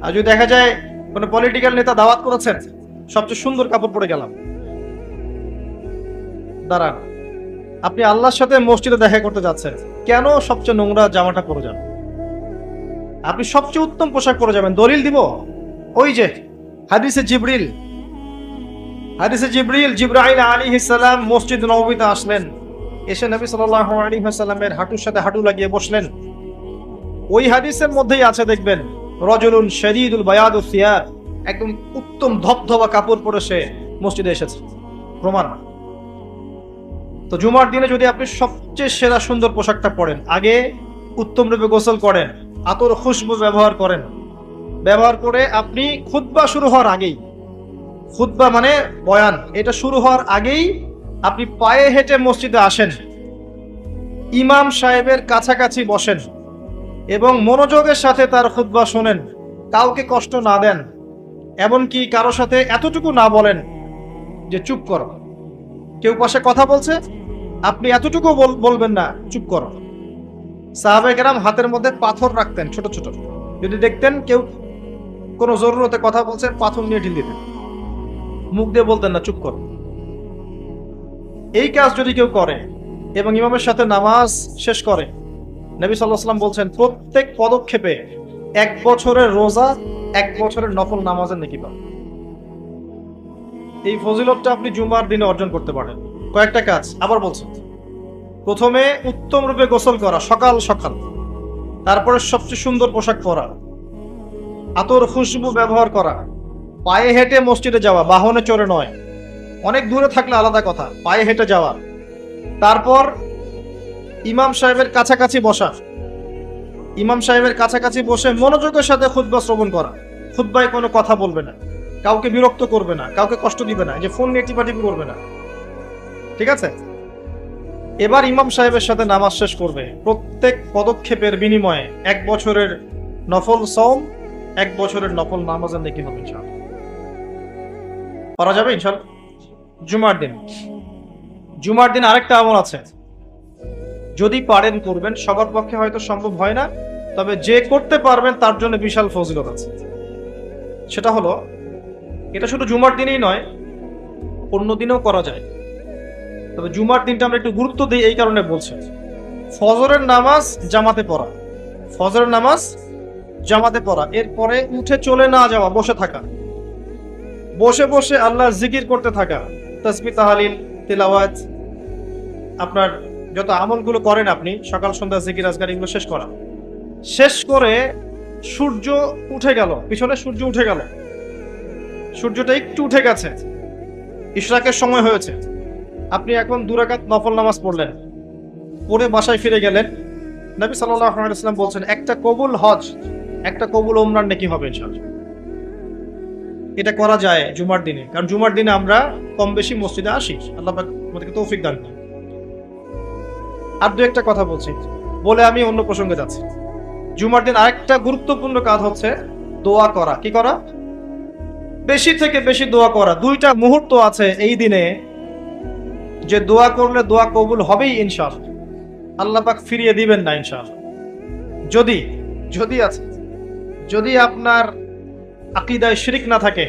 আর যদি দেখা যায় কোনো পলিটিক্যাল নেতা দাওয়াত করেছেন, সবচেয়ে সুন্দর কাপড় পরে গেলাম, দাঁড়ান, আপনি আল্লাহর সাথে মসজিদে দেখা করতে যাচ্ছেন, কেন সবচেয়ে নোংরা জামাটা পরে যান? আপনি সবচেয়ে উত্তম পোশাক পরে যাবেন। দলিল দিব, ওই যে হাদিসে জিবরিল জিবরাইল আলাইহিস সালাম মসজিদ নববীতে আসলেন, এসে নবী সাল্লাল্লাহু আলাইহি ওয়াসাল্লামের হাঁটুর সাথে হাঁটু লাগিয়ে বসলেন। ওই হাদিসের মধ্যেই আছে, দেখবেন, রাজুলুন শাদীদুল বায়াদুস সিয়াব, একদম উত্তম ধবধবা কাপড় পরে সে মসজিদে এসেছে, প্রমাণ। তো জুমার দিনে যদি আপনি সবচেয়ে সেরা সুন্দর পোশাকটা পরেন, আগে উত্তম রূপে গোসল করেন, আতর খুশবু ব্যবহার করেন, ব্যবহার করে আপনি খুতবা শুরু হওয়ার আগেই, খুতবা মানে বয়ান, এটা শুরু হওয়ার আগেই আপনি পায়ে হেঁটে মসজিদে আসেন, ইমাম সাহেবের কাছাকাছি বসেন এবং মনোযোগের সাথে তার খুতবা শোনেন, কাউকে কষ্ট না দেন, এমনকি কারো সাথে এতটুকু না বলেন যে চুপ করো। কেউ পাশে কথা বলছে, আপনি এতটুকু বলবেন না, চুপ করো। সাহাবায়ে কেরাম হাতের মধ্যে পাথর রাখতেন, ছোট ছোট, যদি দেখতেন কেউ কোনো জরুরতে কথা বলছে, পাথর নিয়ে ঢিল দিতেন, মুখ দিয়ে বলতেন না, চুপ করো। এই কাজ যদি কেউ করে এবং ইমামের সাথে নামাজ শেষ করে, নবী সাল্লাল্লাহু আলাইহি ওয়াসাল্লাম বলছেন, প্রত্যেক পদক্ষেপে 1 বছরের রোজা, 1 বছরের নফল নামাজের নেকি পাবেন। এই ফজিলতটা আপনি জুমার দিনে অর্জন করতে পারেন। কয়েকটা কাজ আবার বলছেন, প্রথমে উত্তম রূপে গোসল করা সকাল সকাল, তারপরে সবচেয়ে সুন্দর পোশাক পরা, আতর খুশবু ব্যবহার করা, পায়ে হেঁটে মসজিদে যাওয়া, বাহনে চড়ে নয়, অনেক দূরে থাকলে আলাদা কথা, পায়ে হেঁটে যাওয়া, তারপর ইমাম সাহেবের কাছাকাছি বসা, ইমাম সাহেবের কাছাকাছি বসে মনোযোগের সাথে খুতবা শ্রবণ করা, খুতবায় কোনো কথা বলবে না, কাউকে বিরক্ত করবে না, কাউকে কষ্ট দিবে না, যে ফোন নিয়ে টিপাটিপি করবে না, ঠিক আছে? এবার ইমাম সাহেবের সাথে নামাজ শেষ করবে, প্রত্যেক পদক্ষেপের বিনিময়ে 1 বছরের নফল সওম, 1 বছরের নফল নামাজের নেকি হবে ইনশাআল্লাহ। করা যাবে ইনশাআল্লাহ। জুমার দিন আরেকটা আমল আছে, যদি পারেন করবেন, সবার পক্ষে হয়তো সম্ভব হয় না, তবে যে করতে পারবেন তার জন্য বিশাল ফজিলত আছে। সেটা হলো, এটা শুধু জুমার দিনেই নয়, অন্য দিনেও করা যায়, তবে জুমার দিনটা আমরা একটু গুরুত্ব দিই এই কারণে বলছি। ফজরের নামাজ জামাতে পড়া, ফজরের নামাজ জামাতে পড়া, এরপরে উঠে চলে না যাওয়া, বসে থাকা, বসে বসে আল্লাহর জিকির করতে থাকা, তাসবিহ তাহলিল তিলাওয়াত, আপনার যত আমলগুলো করেন আপনি সকাল সন্ধ্যা জিকির আজকার, এগুলো শেষ করা, শেষ করে সূর্য উঠে গেল, পিছনে সূর্য উঠে গেল, সূর্যটা একটু উঠে গেছে, ইশরাকের সময় হয়েছে, আপনি এখন 2 রাকাত নফল নামাজ পড়লেন, পড়ে বাসায় ফিরে গেলেন। নবী সাল্লাল্লাহু আলাইহি ওয়াসাল্লাম বলছেন, একটা কবুল হজ, একটা কবুল ওমরার নেকি হবে ইনশাআল্লাহ। এটা করা যায় জুমার দিনে, কারণ জুমার দিনে আমরা কম বেশি মসজিদে আসি, আল্লাহ পাক আমাদেরকে তৌফিক দান করেন। আর 2-1টা কথা বলছি, বলে আমি অন্য প্রসঙ্গে যাচ্ছি। জুমার দিন আরেকটা গুরুত্বপূর্ণ কাজ হচ্ছে দোয়া করা। কি করা? বেশি থেকে বেশি দোয়া করা। 2টা মুহূর্ত আছে এই দিনে যে দোয়া করলে দোয়া কবুল হবেই ইনশাআল্লাহ, আল্লাহ পাক ফিরিয়ে দিবেন না ইনশাআল্লাহ। যদি আপনার আকীদায় শিরক না থাকে,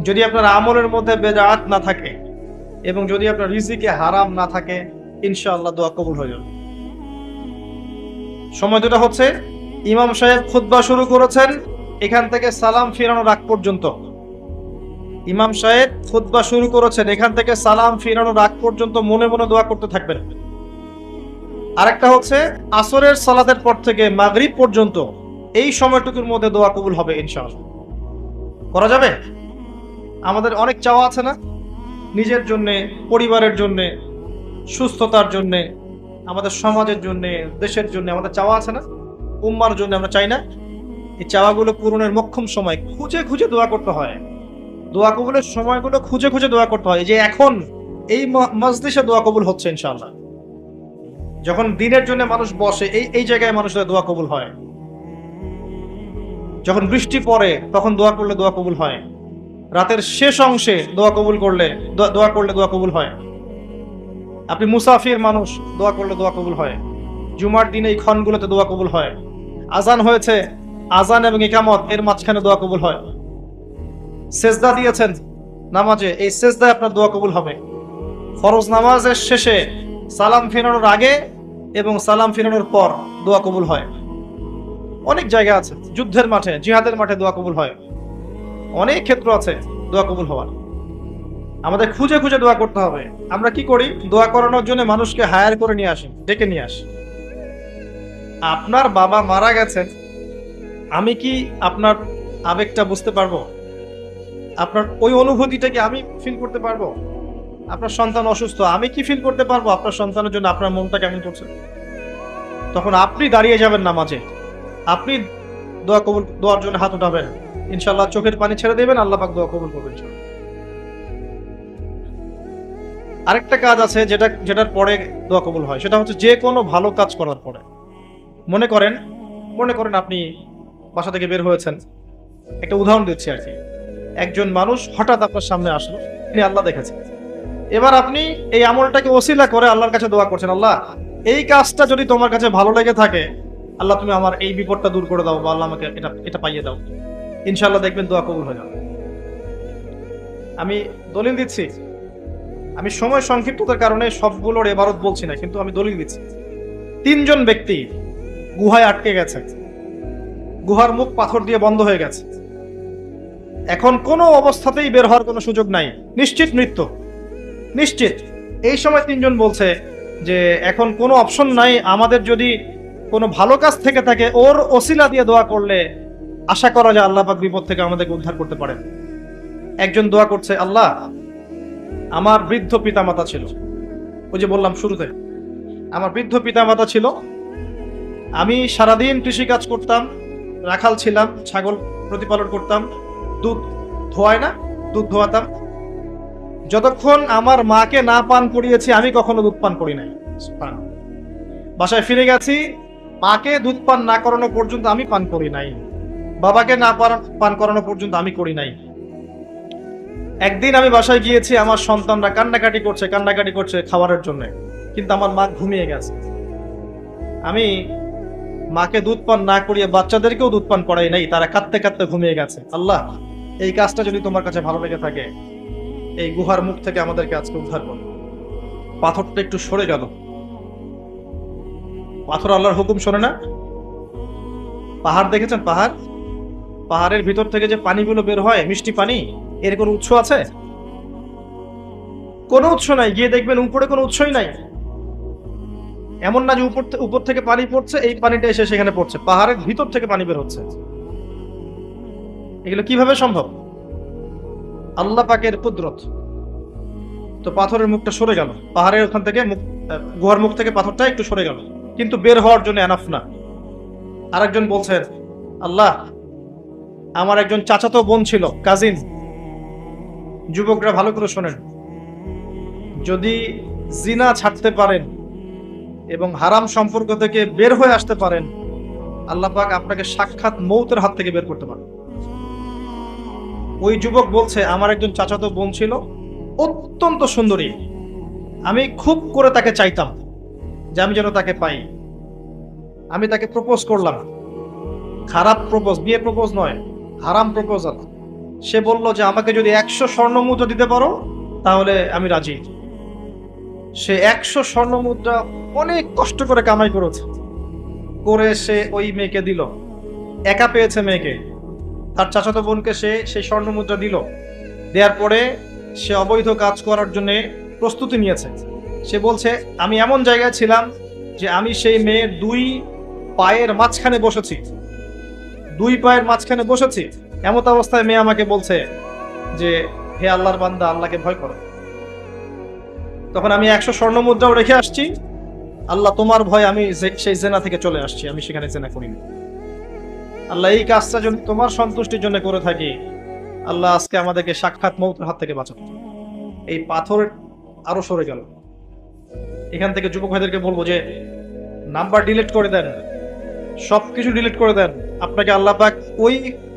যদি আপনার আমলের মধ্যে বেদাত না থাকে, এবং যদি আপনার রিজিকে হারাম না থাকে, ইনশাআল্লাহ দোয়া কবুল হয়ে যাবে। সময় দুটো হচ্ছে, ইমাম সাহেব খুতবা শুরু করেছেন, এখান থেকে সালাম ফিরানোর আগ পর্যন্ত। ইমাম সাহেব খুতবা শুরু করেছেন, এখান থেকে সালাম ফিরানোর আগ পর্যন্ত মনে মনে দোয়া করতে থাকবেন। আরেকটা হচ্ছে আসরের সালাতের পর থেকে মাগরিব পর্যন্ত, এই সময়টুকুর মধ্যে দোয়া কবুল হবে ইনশাআল্লাহ। করা যাবে? আমাদের অনেক চাওয়া আছে না, নিজের জন্য, পরিবারের জন্য, সুস্থতার জন্য, আমাদের সমাজের জন্য, দেশের জন্য আমাদের চাওয়া আছে না, উম্মার জন্য আমরা চাই না? এই চাওয়াগুলো পূরণের মোক্ষম সময় খুঁজে খুঁজে দোয়া করতে হয়, দোয়া কবুলের সময়গুলো খুঁজে খুঁজে দোয়া করতে হয়। যে এখন এই মজলিসে দোয়া কবুল হচ্ছে ইনশাআল্লাহ, যখন দিনের জন্য মানুষ বসে, এই জায়গায় মানুষের দোয়া কবুল হয়। যখন বৃষ্টি পড়ে তখন দোয়া করলে দোয়া কবুল হয়। রাতের শেষ অংশে দোয়া করলে দোয়া কবুল হয়। আপনি মুসাফির মানুষ, দোয়া করলে দোয়া কবুল হয়। জুমার দিনে এই ক্ষণগুলোতে দোয়া কবুল হয়। আজান হয়েছে, আজান এবং ইকামত এর মাঝখানে দোয়া কবুল হয়। সেজদা দিয়েছেন নামাজে, এই সেজদায় আপনার দোয়া কবুল হবে। ফরজ নামাজের শেষে সালাম ফেরানোর আগে এবং সালাম ফেরানোর পর দোয়া কবুল হয়। অনেক জায়গা আছে, যুদ্ধের মাঠে, জিহাদের মাঠে দোয়া কবুল হয়। অনেক ক্ষেত্র আছে দোয়া কবুল হওয়ার। আমাদের খুঁজে খুঁজে দোয়া করতে হবে। আমরা কি করি? দোয়া করানোর জন্য মানুষকে হায়ার করে নিয়ে আসি, ডেকে নিয়ে আসি। আপনার বাবা মারা গেছেন, আমি কি আপনার আবেগটা বুঝতে পারবো? আপনার ওই অনুভূতিটাকে আমি ফিল করতে পারবো? আপনার সন্তান অসুস্থ, আমি কি ফিল করতে পারবো আপনার সন্তানের জন্য আপনার মনটা কেমন করছে? তখন আপনি দাঁড়িয়ে যাবেন নামাজে, আপনি দোয়ার জন্য হাত উঠাবেন, ইনশাআল্লাহ চোখের পানি ছেড়ে দেবেন, আল্লাহ পাক দোয়া কবুল করবেন। আরেকটা কাজ আছে যেটার পরে দোয়া কবুল হয়, সেটা হচ্ছে যে কোনো ভালো কাজ করার পরে। মনে করেন আপনি বাসা থেকে বের হয়েছেন, একটা উদাহরণ দিচ্ছি আর কি। একজন মানুষ হঠাৎ আপনার সামনে আসলো, তিনি আল্লাহ দেখেছেন। এবার আপনি এই আমলটাকে ওসিলা করে আল্লাহর কাছে দোয়া করছেন, আল্লাহ এই কাজটা যদি তোমার কাছে ভালো লেগে থাকে, আল্লাহ তুমি আমার এই বিপদটা দূর করে দাও, বা আল্লাহ আমাকে এটা পাইয়ে দাও। ইনশাআল্লাহ দেখবেন দোয়া কবুল হয়ে যাবে। আমি দলিল দিচ্ছি, আমি সময় সংক্ষিপ্ততার কারণে সবগুলোর ইবারত বলছি না, কিন্তু আমি দলিল দিচ্ছি। 3 জন ব্যক্তি গুহায় আটকে গেছে, গুহার মুখ পাথর দিয়ে বন্ধ হয়ে গেছে, এখন কোনো অবস্থাতেই বের হওয়ার কোনো সুযোগ নাই, নিশ্চিত মৃত্যু, নিশ্চিত। এই সময় 3 জন বলছে যে এখন কোনো অপশন নাই, আমাদের যদি কোনো ভালো কাজ থেকে থাকে ওর ওসিলা দিয়ে দোয়া করলে আশা করা যায় আল্লাহ পাক বিপদ থেকে আমাদেরকে উদ্ধার করতে পারেন। একজন দোয়া করছে, আল্লাহ আমার বৃদ্ধ পিতামাতা ছিল, ওই যে বললাম শুরুতে, আমার বৃদ্ধ পিতামাতা ছিল, আমি সারাদিন কৃষি কাজ করতাম, রাখাল ছিলাম, ছাগল প্রতিপালন করতাম, দুধ ধোয়ায় না, দুধ ধোয়াতাম। যতক্ষণ আমার মাকে না পান করিয়েছি আমি কখনো দুধ পান করি নাই। বাসায় ফিরে গেছি, মাকে দুধ পান না করানো পর্যন্ত আমি পান করি নাই, বাবাকে না পান করানো পর্যন্ত আমি করি নাই। একদিন আমি বাসায় গিয়েছি, আমার সন্তানরা কান্নাকাটি করছে খাবারের জন্য, কিন্তু আমার মা ঘুমিয়ে গেছে। আমি মাকে দুধ পান না করিয়ে বাচ্চাদেরকেও দুধ পান করাই নাই, তারা কাঁদতে কাঁদতে ঘুমিয়ে গেছে। আল্লাহ, এই কাজটা যদি তোমার কাছে ভালো লেগে থাকে, এই গুহার মুখ থেকে আমাদেরকে আজকে উদ্ধার করো। পাথরটা একটু সরে গেল। পাথর আল্লাহর হুকুম শোনে না। পাহাড় দেখেছেন? পাহাড়ের ভিতর থেকে যে পানিগুলো বের হয়, মিষ্টি পানি, এর কোনো উৎস আছে? কোনো উৎস নাই। গিয়ে দেখবেন উপরে কোনো উৎসই নাই। এমন না যে উপর থেকে পানি পড়ছে, এই পানিটা এসে সেখানে পড়ছে, পাহাড়ের ভিতর থেকে পানি বের হচ্ছে। এগুলো কিভাবে সম্ভব? আল্লাহ পাকের কুদরত। তো পাথরের মুখটা সরে গেল, পাহাড়ের ওখান থেকে গুহার মুখ থেকে পাথরটা একটু সরে গেল, কিন্তু বের হওয়ার জন্য এনাফ না। আরেকজন বলছেন, আল্লাহ, আমার একজন চাচাতো বোন ছিল, কাজিন। যুবকরা ভালো করে শোনেন, যদি জিনা ছাড়তে পারেন এবং হারাম সম্পর্ক থেকে বের হয়ে আসতে পারেন, আল্লাহ পাক আপনাকে সাক্ষাৎ মৌতের হাত থেকে বের করতে পারেন। ওই যুবক বলছে, আমার একজন চাচাতো বোন ছিল, অত্যন্ত সুন্দরী, আমি খুব করে তাকে চাইতাম যে আমি যেন তাকে পাই। আমি তাকে প্রপোজ করলাম, খারাপ প্রপোজ, বিয়ে প্রপোজ নয়, হারাম প্রপোজাল। সে বলল যে আমাকে যদি 100 স্বর্ণ মুদ্রা দিতে পারো তাহলে আমি রাজি। সে 100 স্বর্ণ মুদ্রা অনেক কষ্ট করে কামাই করে সে ওই মেয়েকে দিল। একা পেয়েছে মেয়েকে, তার চাচাতো বোনকে সে সেই স্বর্ণ মুদ্রা দিল। দেওয়ার পরে সে অবৈধ কাজ করার জন্য প্রস্তুতি নিয়েছে। সে বলছে, আমি এমন জায়গায় ছিলাম যে আমি সেই মেয়ের 2 পায়ের মাঝখানে বসেছি, 2 পায়ের মাঝখানে বসেছি। এমত অবস্থায় মেয়ে আমাকে বলছে যে, হে আল্লাহর বান্দা, আল্লাহকে ভয় করো। তখন আমি 100 স্বর্ণ মুদ্রাও রেখে আসছি, আল্লাহ তোমার ভয় আমি সেই জেনা থেকে চলে আসছি, আমি সেখানে জেনা করিনি। আল্লাহ, এই কাজটা যদি তোমার সন্তুষ্টির জন্য করে থাকি, আল্লাহ আজকে আমাদেরকে সাক্ষাৎ মৌতের হাত থেকে বাঁচাও। এই পাথর আরো সরে গেল। এখান থেকে যুবক ভাইদেরকে বলবো যে নাম্বার ডিলিট করে দেন, সবকিছু ডিলিট করে দেন। আপনাকে আল্লাহ পাক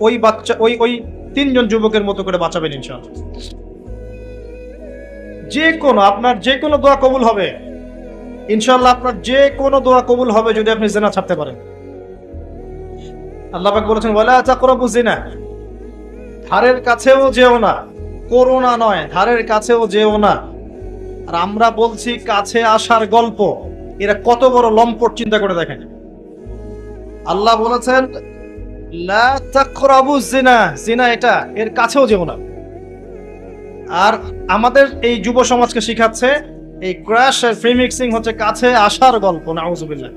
ওই বাচ্চা ওই 3 জন যুবকের মতো করে বাঁচাবেন ইনশাআল্লাহ। আপনার যে কোনো দোয়া কবুল হবে ইনশাআল্লাহ। আপনার যে কোনো দোয়া কবুল হবে যদি আপনি জিনা ছাড়তে পারেন। আল্লাহ পাক বলেছেন, ওয়ালা তাকরাবু জিনা, ধারের কাছেও যেও না। করোনা নয়, ধারের কাছেও যেও না। আর আমরা বলছি কাছে আসার গল্প, এরা কত বড় লম্পট, চিন্তা করে দেখেন। আল্লাহ বলেছেন, লা তাকরাবু জিনা, জিনা এটা, এর কাছেও যেও না। আর আমাদের এই যুব সমাজকে শিখাচ্ছে এই ক্র্যাশ আর ফ্রি মিক্সিং হচ্ছে কাছে আসার গল্প। নাউজুবিল্লাহ,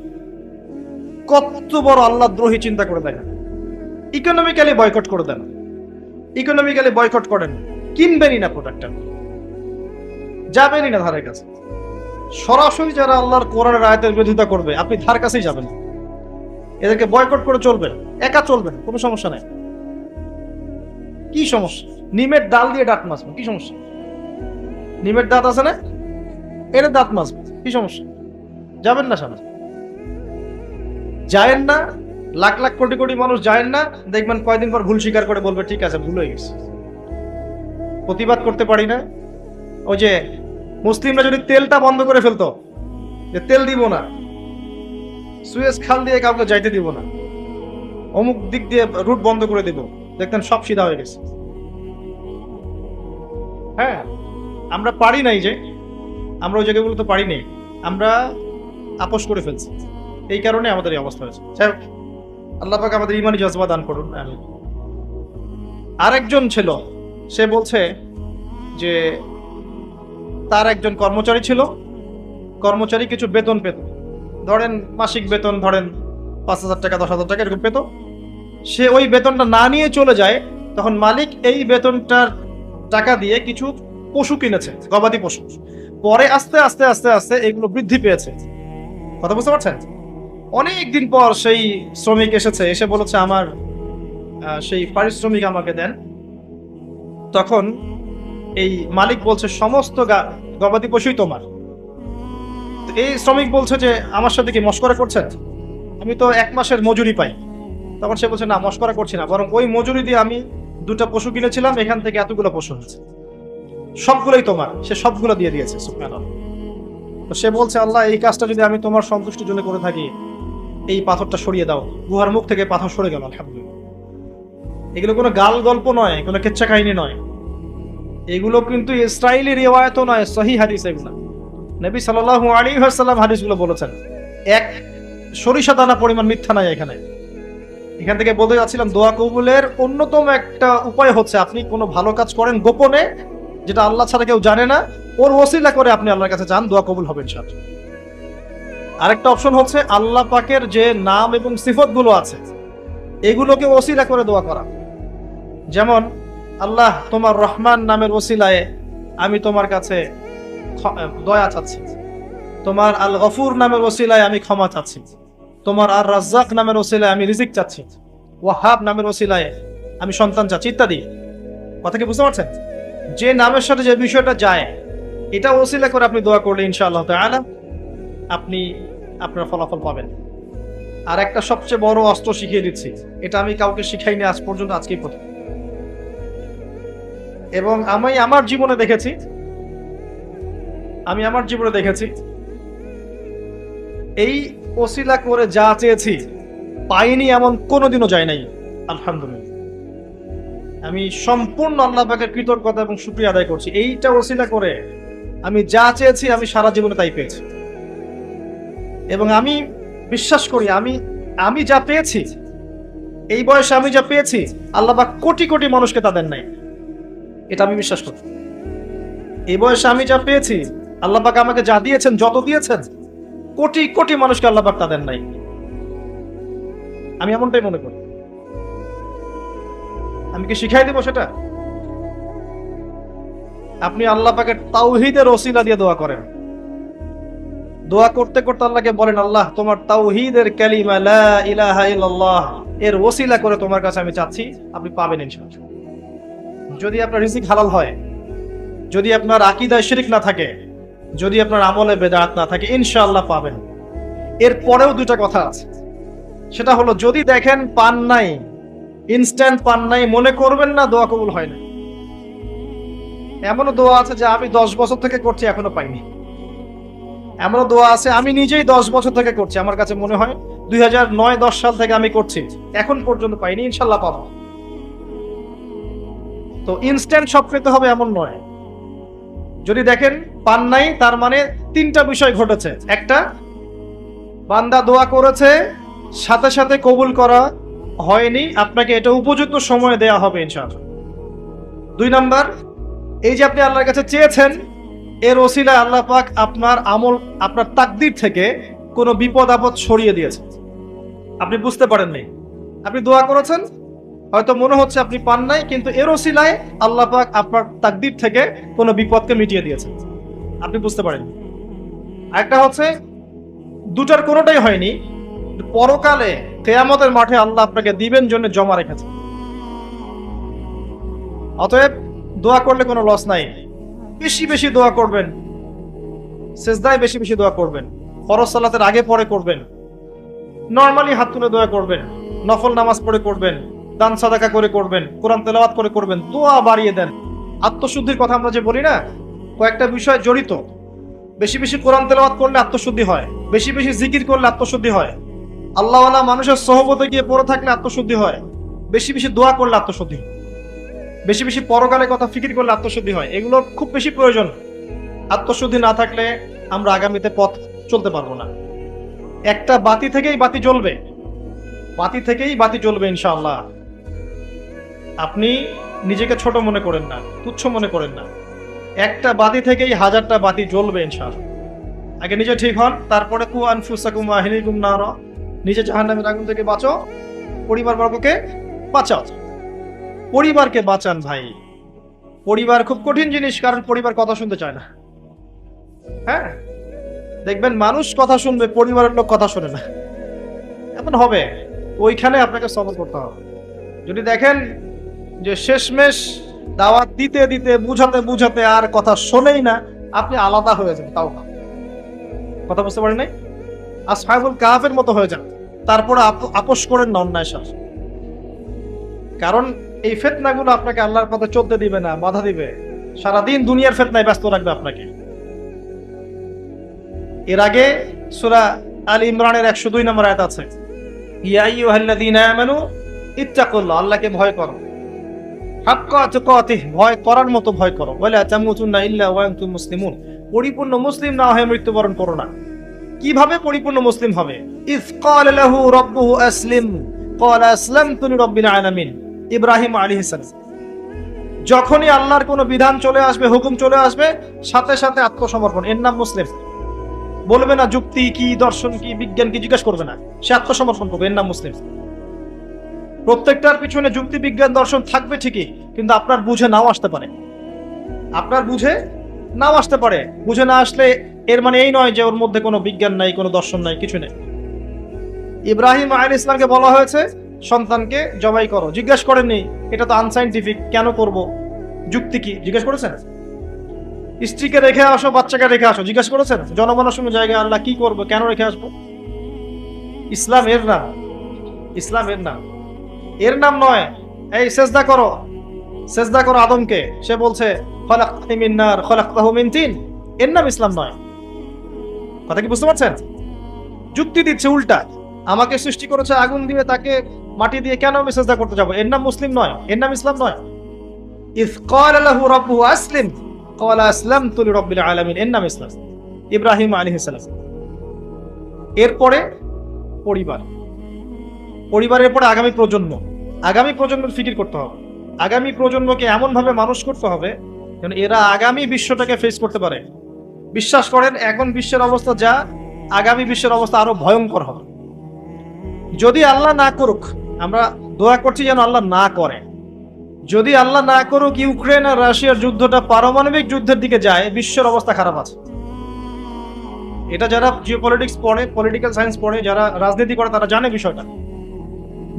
কত বড় আল্লাহ দ্রোহী, চিন্তা করে দেখেন। ইকোনমিক্যালি বয়কট করে দেন, ইকোনমিক্যালি বয়কট করেন, কিনবেনই না প্রোডাক্টটা, যাবেনই না ধারের কাছে। সরাসরি যারা আল্লাহর কোরআনের আয়াতের বিরোধিতা করবে, আপনি ধার কাছেই যাবেন। এদেরকে বয়কট করে চলবেন, একা চলবেন, কোনো সমস্যা নাই। কি সমস্যা? নিমের ডাল দিয়ে দাঁত মাজবেন, কি সমস্যা? নিমের দাঁত আছে না, এর দাঁত মাজবেন, কি সমস্যা? যাবেন না সামনে, যায়েন না। লাখ লাখ কোটি কোটি মানুষ যায়েন না, দেখবেন কয়দিন পর ভুল স্বীকার করে বলবে ঠিক আছে, ভুল হয়ে গেছে। প্রতিবাদ করতে পারি না। ওই যে মুসলিমরা যদি তেলটা বন্ধ করে ফেলতো, যে তেল দিব না, সুয়েজ খাল দিয়ে কাউকে যাইতে দিব না, অমুক দিক দিয়ে রুট বন্ধ করে দিব, দেখতেন সব সিধা হয়ে গেছে। হ্যাঁ, আমরা পারি নাই, যে আমরা ওই জায়গাগুলো তো পারি নাই, আমরা আপোষ করে ফেলছি, এই কারণে আমাদের এই অবস্থা হয়েছে। আল্লাহ পাক আমাদের ইমানি জজবা দান করুন। আরেকজন ছিল, সে বলছে যে তার একজন কর্মচারী ছিল, কর্মচারী কিছু বেতন পেত, ধরেন মাসিক বেতন ধরেন 5,000 টাকা 10,000 টাকা এরকম পেত। সে ওই বেতনটা না নিয়ে চলে যায়, তখন মালিক এই বেতনটার টাকা দিয়ে কিছু পশু কিনেছে, গবাদি পশু। পরে আস্তে আস্তে আস্তে আস্তে এগুলো বৃদ্ধি পেয়েছে। কথা বুঝতে পারছেন? অনেক দিন পর সেই শ্রমিক এসেছে, এসে বলেছে আমার সেই পারিশ্রমিক আমাকে দেন। তখন এই মালিক বলছে সমস্ত গবাদি পশুই তোমার। এই শ্রমিক বলছে যে আমার সাথে কি মশকরা করছেন, আমি তো 1 মাসের মজুরি পাই। তখন সে বলছে না, মশকরা করছি না, বরং ওই মজুরি দিয়ে আমি 2টা পশু কিনেছিলাম, এখান থেকে এতগুলো পশু হয়েছে, সবগুলোই তোমার। সে সবগুলো দিয়ে দিয়েছে। সুবহানাল্লাহ। তো সে বলছে আল্লাহ, এই কাজটা যদি আমি তোমার সন্তুষ্টির জন্য করে থাকি, এই পাথরটা সরিয়ে দাও। গুহার মুখ থেকে পাথর সরে গেল, আলহামদুলিল্লাহ। এগুলো কোনো গাল গল্প নয়, কোনো কেচ্ছা কাহিনী নয়, এগুলো কিন্তু ইসরাইলি রিওয়ায়াতও নয়, সহিহ হাদিস এগুলো। নবী সাল্লাল্লাহু আলাইহি ওয়াসাল্লাম হাদিসগুলো বলেছেন। এক সরিষা দানা পরিমাণ মিথ্যা নাই এখানে। এখান থেকে বলতে যাচ্ছিলাম, দোয়া কবুলের অন্যতম একটা উপায় হচ্ছে আপনি কোনো ভালো কাজ করেন গোপনে, যেটা আল্লাহ ছাড়া কেউ জানে না, ওর ওসিলা করে আপনি আল্লাহর কাছে যান, দোয়া কবুল হবে ইনশাআল্লাহ। আরেকটা অপশন হচ্ছে আল্লাহ পাকের যে নাম এবং সিফতগুলো আছে এগুলোকে ওসিলা করে দোয়া করা। যেমন আল্লাহ, তোমার রহমান নামের ওসিলায় আমি তোমার কাছে দয়া চাচ্ছি, তোমার আল গফুর নামের ওসিলায় আমি ক্ষমা চাচ্ছি, তোমার আর রাজ্জাক নামের ওসিলায় আমি রিজিক চাচ্ছি, ওয়াহাব নামের ওসিলায় আমি সন্তান চাচ্ছি, ইত্যাদি। কথা কি বুঝতে পারছেন? যে নামের সাথে যে বিষয়টা যায় এটা ওসিলা করে আপনি দোয়া করলে ইনশাআল্লাহ তাআলা আপনি আপনার ফলাফল পাবেন। আর একটা সবচেয়ে বড় অস্ত্র শিখিয়ে দিচ্ছি, এটা আমি কাউকে শিখাইনি আজ পর্যন্ত, আজকেই প্রথম। এবং আমি আমার জীবনে দেখেছি এই ওসিলা করে যা চেয়েছি পাইনি এমন কোনোদিনও যায় নাই, আলহামদুলিল্লাহ। আমি সম্পূর্ণ আল্লাহ পাকের কৃতজ্ঞতা এবং শুকরিয়া আদায় করছি। এইটা ওসিলা করে আমি যা চেয়েছি আমি সারা জীবনে তাই পেয়েছি। এবং আমি বিশ্বাস করি আমি যা পেয়েছি, এই বয়সে আমি যা পেয়েছি, আল্লাহ পাক কোটি কোটি মানুষকে তা দেন নাই, এটা আমি বিশ্বাস করি। এই বয়সে আমি যা পেয়েছি, আল্লাহ পাক আমাকে যা দিয়েছেন, যত দিয়েছেন, কোটি কোটি মানুষকে আল্লাহ পাক তা দেন নাই, আমি এমনটাই মনে করি। আমি কি শিখাই দেব সেটা? আপনি আল্লাহ পাকের তাওহীদের ওসিলা দিয়ে দোয়া করেন। দোয়া করতে করতে আল্লাহকে বলেন, আল্লাহ তোমার তাওহীদের কালিমা লা ইলাহা ইল্লাল্লাহ এর ওসিলা করে তোমার কাছে আমি চাচ্ছি, আপনি পাবেন ইনশাআল্লাহ। যদি আপনার রিজিক হালাল হয়, যদি আপনার আকীদায় শিরক না থাকে, যদি আপনার আমলে বেদাত না থাকে, ইনশাআল্লাহ পাবেন। এর পরেও 2টা কথা আছে, সেটা হলো যদি দেখেন পান নাই, ইনস্ট্যান্ট পান নাই, মনে করবেন না দোয়া কবুল হয় না। এমনও দোয়া আছে যে আমি 10 বছর থেকে করছি এখনো পাইনি। এমনও দোয়া আছে আমি নিজেই 10 বছর থেকে করছি, আমার কাছে মনে হয় 2009-10 সাল থেকে আমি করছি, এখন পর্যন্ত পাইনি, ইনশাআল্লাহ পাবো। তো ইনস্ট্যান্ট সব পেতে হবে এমন নয়। যদি দেখেন পান নাই, তার মানে 3টা বিষয় ঘটেছে। একটা, বান্দা দোয়া করেছে, সাথে সাথে কবুল করা হয়নি, আপনাকে এটা উপযুক্ত সময় দেয়া হবে ইনশাআল্লাহ। 2 নাম্বার, এই যে আপনি আল্লাহর কাছে চেয়েছেন, এর ওসিলায় আল্লাহ পাক আপনার আমল, আপনার তাকদীর থেকে কোনো বিপদ আপদ সরিয়ে দিয়েছে, আপনি বুঝতে পারেননি। আপনি দোয়া করেছেন, হয়তো মনে হচ্ছে আপনি পান নাই, কিন্তু এর ওসিলায় আল্লাহ পাক আপনার তাকদীর থেকে কোনো বিপদকে মিটিয়ে দিয়েছেন, আপনি বুঝতে পারেন। আরেকটা হচ্ছে 2টার কোনোটাই হয়নি, পরকালে কিয়ামতের মাঠে আল্লাহ আপনাকে দিবেন জন্য জমা রেখেছে। অতএব দোয়া করলে কোনো লস নাই। বেশি বেশি দোয়া করবেন, সিজদায় বেশি বেশি দোয়া করবেন, ফরজ সালাতের আগে পরে করবেন, নরমালি হাত তুলে দোয়া করবেন, নফল নামাজ পড়ে করবেন, দান সাদাকা করে করবেন, কোরআন তেলাওয়াত করে করবেন, দোয়া বাড়িয়ে দেন। আত্মশুদ্ধির কথা আমরা যে বলি না, কয়েকটা বিষয় জড়িত। বেশি বেশি কোরআন তেলাওয়াত করলে আত্মশুদ্ধি হয়, বেশি বেশি জিকির করলে আত্মশুদ্ধি হয়, আল্লাহওয়ালা মানুষের সহবতে গিয়ে পড়ে থাকলে আত্মশুদ্ধি হয়, বেশি বেশি দোয়া করলে আত্মশুদ্ধি হয়, বেশি বেশি পরকালের কথা ফিকির করলে আত্মশুদ্ধি হয়। এগুলো খুব বেশি প্রয়োজন। আত্মশুদ্ধি না থাকলে আমরা আগামীতে পথ চলতে পারবো না। একটা বাতি থেকেই বাতি জ্বলবে ইনশাআল্লাহ। আপনি নিজেকে ছোট মনে করেন না, তুচ্ছ মনে করেন না। একটা বাতি থেকেই 1000টা বাতি জ্বলবে ইনশাআল্লাহ। আগে নিজে ঠিক হন, তারপরে কু আনফুসাকুম ওয়া আহলিকুম নারা, নিজে জাহান্নামের আগুন থেকে বাঁচো, পরিবারবর্গকে বাঁচাও। পরিবারকে বাঁচান ভাই। পরিবার খুব কঠিন জিনিস, কারণ পরিবার কথা শুনতে চায় না। হ্যাঁ, দেখবেন মানুষ কথা শুনবে, পরিবারের লোক কথা শোনে না। এমন হবে, ওইখানে আপনাকে সবর করতে হবে। যদি দেখেন যে শেষমেশ দাওয়াত দিতে দিতে বুঝাতে বুঝাতে আর কথা শোনেই না, আপনি আলাদা হয়ে যান। তাও কথা বুঝতে পারেন নাই? আসহাবুল কাহাফের মতো হয়ে যান, তারপরে আপোষ করেন না অন্যায় সাথে। কারণ এই ফিতনাগুলো আপনাকে আল্লাহর পথে চলতে দিবে না, বাধা দিবে, সারাদিন দুনিয়ার ফিতনায় ব্যস্ত রাখবে আপনাকে। এর আগে সূরা আল ইমরানের 102 নম্বর আয়াত আছে, ইয়া আইয়ুহাল্লাযীনা আমানু ইত্তাকুল্লাহ, আল্লাহকে ভয় করো, হাক্কা তুকাতিহ, ভয় করার মতো ভয় করো, ওয়ালা তামুতুন্না ইল্লা ওয়া আনতুম মুসলিমুন, পরিপূর্ণ মুসলিম না হয়ে মৃত্যুবরণ করো না। কিভাবে পরিপূর্ণ মুসলিম হবে? ইয ক্বালা লাহু রাব্বুহু আসলিম ক্বালা আসলামতু লিরাব্বিল আলামিন, ইব্রাহিম আলাইহিস সালাম। যখনই আল্লাহর কোনো বিধান চলে আসবে, হুকুম চলে আসবে, সাথে সাথে আত্মসমর্পণ, এর নাম মুসলিম। বলবে না যুক্তি কি, দর্শন কি, বিজ্ঞান কি, জিজ্ঞাসা করবে না, সে আত্মসমর্পণ করবে, এর নাম মুসলিম। প্রত্যেকটার পিছনে যুক্তি, বিজ্ঞান, দর্শন থাকবে ঠিকই, কিন্তু আপনার বুঝে নাও আসতে পারে, আপনার বুঝে নাও আসতে পারে। বুঝে না আসলে এর মানে এই নয় যে ওর মধ্যে কোনো বিজ্ঞান নাই, কোনো দর্শন নাই, কিছু নেই। ইব্রাহিম আলাইহিস ইসলামকে বলা হয়েছে সন্তানকে জবাই করো, জিজ্ঞাসা করেননি এটা তো আনসাইন্টিফিক, কেন করব, যুক্তি কি, জিজ্ঞাসা করেছেন? স্ত্রীকে রেখে আসো, বাচ্চাকে রেখে আসো, জিজ্ঞাসা করেছেন? জনমানসূন্য জায়গায় আল্লাহ কি করবো, কেন রেখে আসবো? ইসলাম এর নাম, ইসলাম এর নাম, এর নাম নয় এই সেজদা করো, সেজদা করো আদমকে, সে বলছে খলাকতানি মিন নার খলাকতাহু মিন তিন, এর নাম ইসলাম নয়। কথা কি বুঝতে পারছেন? যুক্তি দিচ্ছে উল্টা, আমাকে সৃষ্টি করেছে আগুন দিয়ে, তাকে মাটি দিয়ে, কেন আমি সেজদা করতে যাবো? এর নাম মুসলিম নয়, এর নাম ইসলাম নয়। ইয ক্বালা লাহু রাব্বুহু আসলিম ক্বালা আসলামতু লিরাব্বিল আলামিন, এর নাম ইসলাম, ইব্রাহিম আলাইহিস সালাম। এরপরে পরিবার, পরিবারের পরে আগামী প্রজন্ম, আগামী প্রজন্মের ফিকির করতে হবে। আগামী প্রজন্মকে এমন ভাবে মানুষ করতে হবে যেন এরা আগামী বিশ্বটাকে ফেস করতে পারে। বিশ্বাস করেন এখন বিশ্বের অবস্থা যা, আগামী বিশ্বের অবস্থা আরো ভয়ঙ্কর হবে। যদি আল্লাহ না করুক, আমরা দোয়া করছি যেন আল্লাহ না করে, যদি আল্লাহ না করুক ইউক্রেন আর রাশিয়ার যুদ্ধটা পারমাণবিক যুদ্ধের দিকে যায়, বিশ্বের অবস্থা খারাপ আছে। এটা যারা জিওপলিটিক্স পড়ে, পলিটিক্যাল সায়েন্স পড়ে, যারা রাজনীতি করে, তারা জানে বিষয়টা।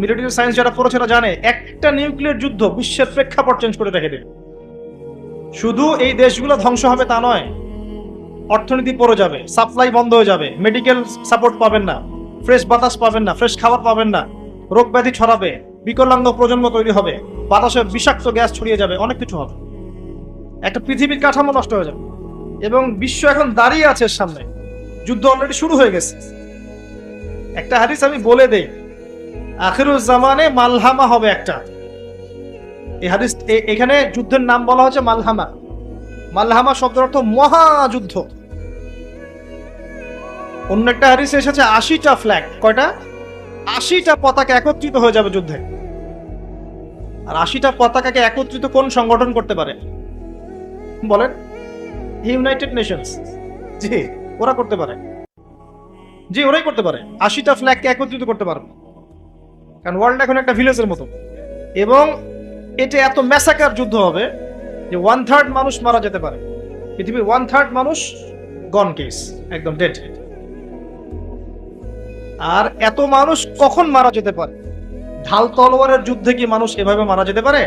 মিলিটারি সায়েন্স যারা পড়েছে তারা জানে একটা নিউক্লিয়ার যুদ্ধ বিশ্বের প্রেক্ষাপট চেঞ্জ করে রেখে দেবে। শুধু এই দেশগুলো ধ্বংস হবে তা নয়, অর্থনীতি পড়ে যাবে, সাপ্লাই বন্ধ হয়ে যাবে, মেডিকেল সাপোর্ট পাবেন না, ফ্রেশ বাতাস পাবেন না, ফ্রেশ খাবার পাবেন না, রোগ ব্যাধি ছড়াবে, বিকলাঙ্গ প্রজন্ম তৈরি হবে, বাতাসে বিষাক্ত গ্যাস ছড়িয়ে যাবে, অনেক কিছু হবে, একটা পৃথিবীর কাঠামো নষ্ট হয়ে যাবে। এবং বিশ্ব এখন দাঁড়িয়ে আছে সামনে, যুদ্ধ অলরেডি শুরু হয়ে গেছে। একটা হাদিস আমি বলে দেই, আখিরুজ জামানে মালহামা হবে একটা। এই হাদিস, এখানে যুদ্ধের নাম বলা হচ্ছে মালহামা। মালহামা শব্দের অর্থ মহাযুদ্ধ। অন্য একটা হাদিসে এসেছে 80টা ফ্ল্যাগ, কয়টা? 80টা পতাকা একত্রিত হয়ে যাবে যুদ্ধে। আর 80টা পতাকাকে একত্রিত কোন সংগঠন করতে পারে বলেন? United Nations. জি, ওরা করতে পারে, জি ওরাই করতে পারে। 80টা ফ্ল্যাগকে একত্রিত করতে পারবে, কারণ ওয়ার্ল্ড এখন একটা ভিলেজের মতো। এবং এটা এত ম্যাসাকার যুদ্ধ হবে যে 1/3 মানুষ মারা যেতে পারে, পৃথিবীর 1/3 মানুষ গন কেস, একদম ডেড। আর এত মানুষ কখন মারা যেতে পারে? ঢাল তলোয়ারের যুদ্ধে কি মানুষ এভাবে মারা যেতে পারে?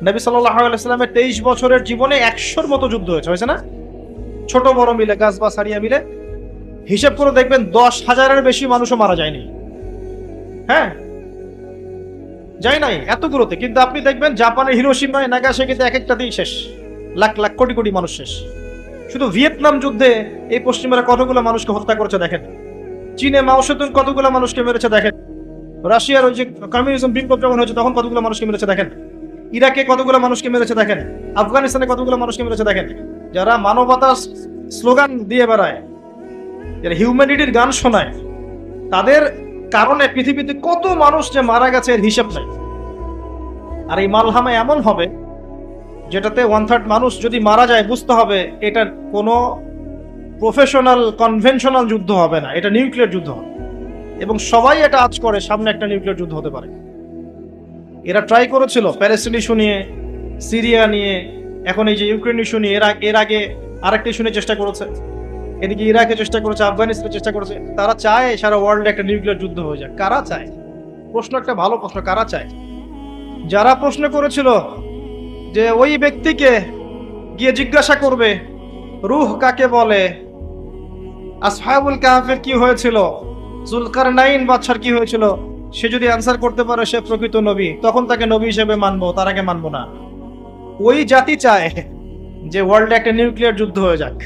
নবী সাল্লাল্লাহু আলাইহি ওয়াসাল্লামের 23 বছরের জীবনে 100-র মতো যুদ্ধ হয়েছে না? ছোট বড় মিলে, গাজবা সারিয়া মিলে হিসাব করে দেখবেন 10,000-এর বেশি মানুষও মারা যায়নি। হ্যাঁ, যাই নাই এতগুলোতে। কিন্তু আপনি দেখবেন জাপানের হিরোশিমায়, নাগাসাকিতে এক একটা দিন শেষ, লাখ লাখ কোটি কোটি মানুষ শেষ। শুধু ভিয়েতনাম যুদ্ধে এই পশ্চিমারা কতগুলো মানুষকে হত্যা করেছে দেখেন, চীনে মাও সেতুং কতগুলো মানুষকে মেরেছে দেখেন, রাশিয়ার ওই যে কমিউনিজম বিপ্লব যখন হয়েছে তখন কতগুলো মানুষকে মেরেছে দেখেন, ইরাকে কতগুলো মানুষকে মেরেছে দেখেন, আফগানিস্তানে কতগুলো মানুষকে মেরেছে দেখেন। যারা মানবতার স্লোগান দিয়ে বেড়ায়, যারা হিউম্যানিটির গান শোনায়, তাদের কারণে পৃথিবীতে কত মানুষ যে মারা গেছে এর হিসাব নাই। আর এই মালহামা এমন হবে যেটাতে 1/3 মানুষ যদি মারা যায়, বুঝতে হবে এটা কোনো প্রফেশনাল কনভেনশনাল যুদ্ধ হবে না, এটা নিউক্লিয়ার যুদ্ধ হবে। এবং সবাই এটা আজ করে সামনে একটা নিউক্লিয়ার যুদ্ধ হতে পারে। এরা ট্রাই করেছিল প্যালেস্টাইন ইস্যু নিয়ে, সিরিয়া নিয়ে, এখন এই যে ইউক্রেন ইস্যু নিয়ে, এর আগে আরেকটা ইস্যু নিয়ে চেষ্টা করেছে। এদিকে ইরাকে চেষ্টা করেছে, আফগানিস্তানে চেষ্টা করেছে। তারা চায় সারা ওয়ার্ল্ডে একটা নিউক্লিয়ার যুদ্ধ হয়ে যাক। কারা চায়? প্রশ্ন একটা ভালো প্রশ্ন, কারা চায়? যারা প্রশ্ন করেছিল যে ওই ব্যক্তিকে গিয়ে জিজ্ঞাসা করবে রূহ কাকে বলে, আসহাবুল কাহফের কি হয়েছিল, জুলকারনাইন বাদশার কি হয়েছিল, সে যদি অ্যান্সার করতে পারে সে প্রকৃত নবী, তখন তাকে নবী হিসেবে মানবো, তার আগে মানবো না। ওই জাতি চায় যে ওয়ার্ল্ডে একটা নিউক্লিয়ার যুদ্ধ হয়ে যাক।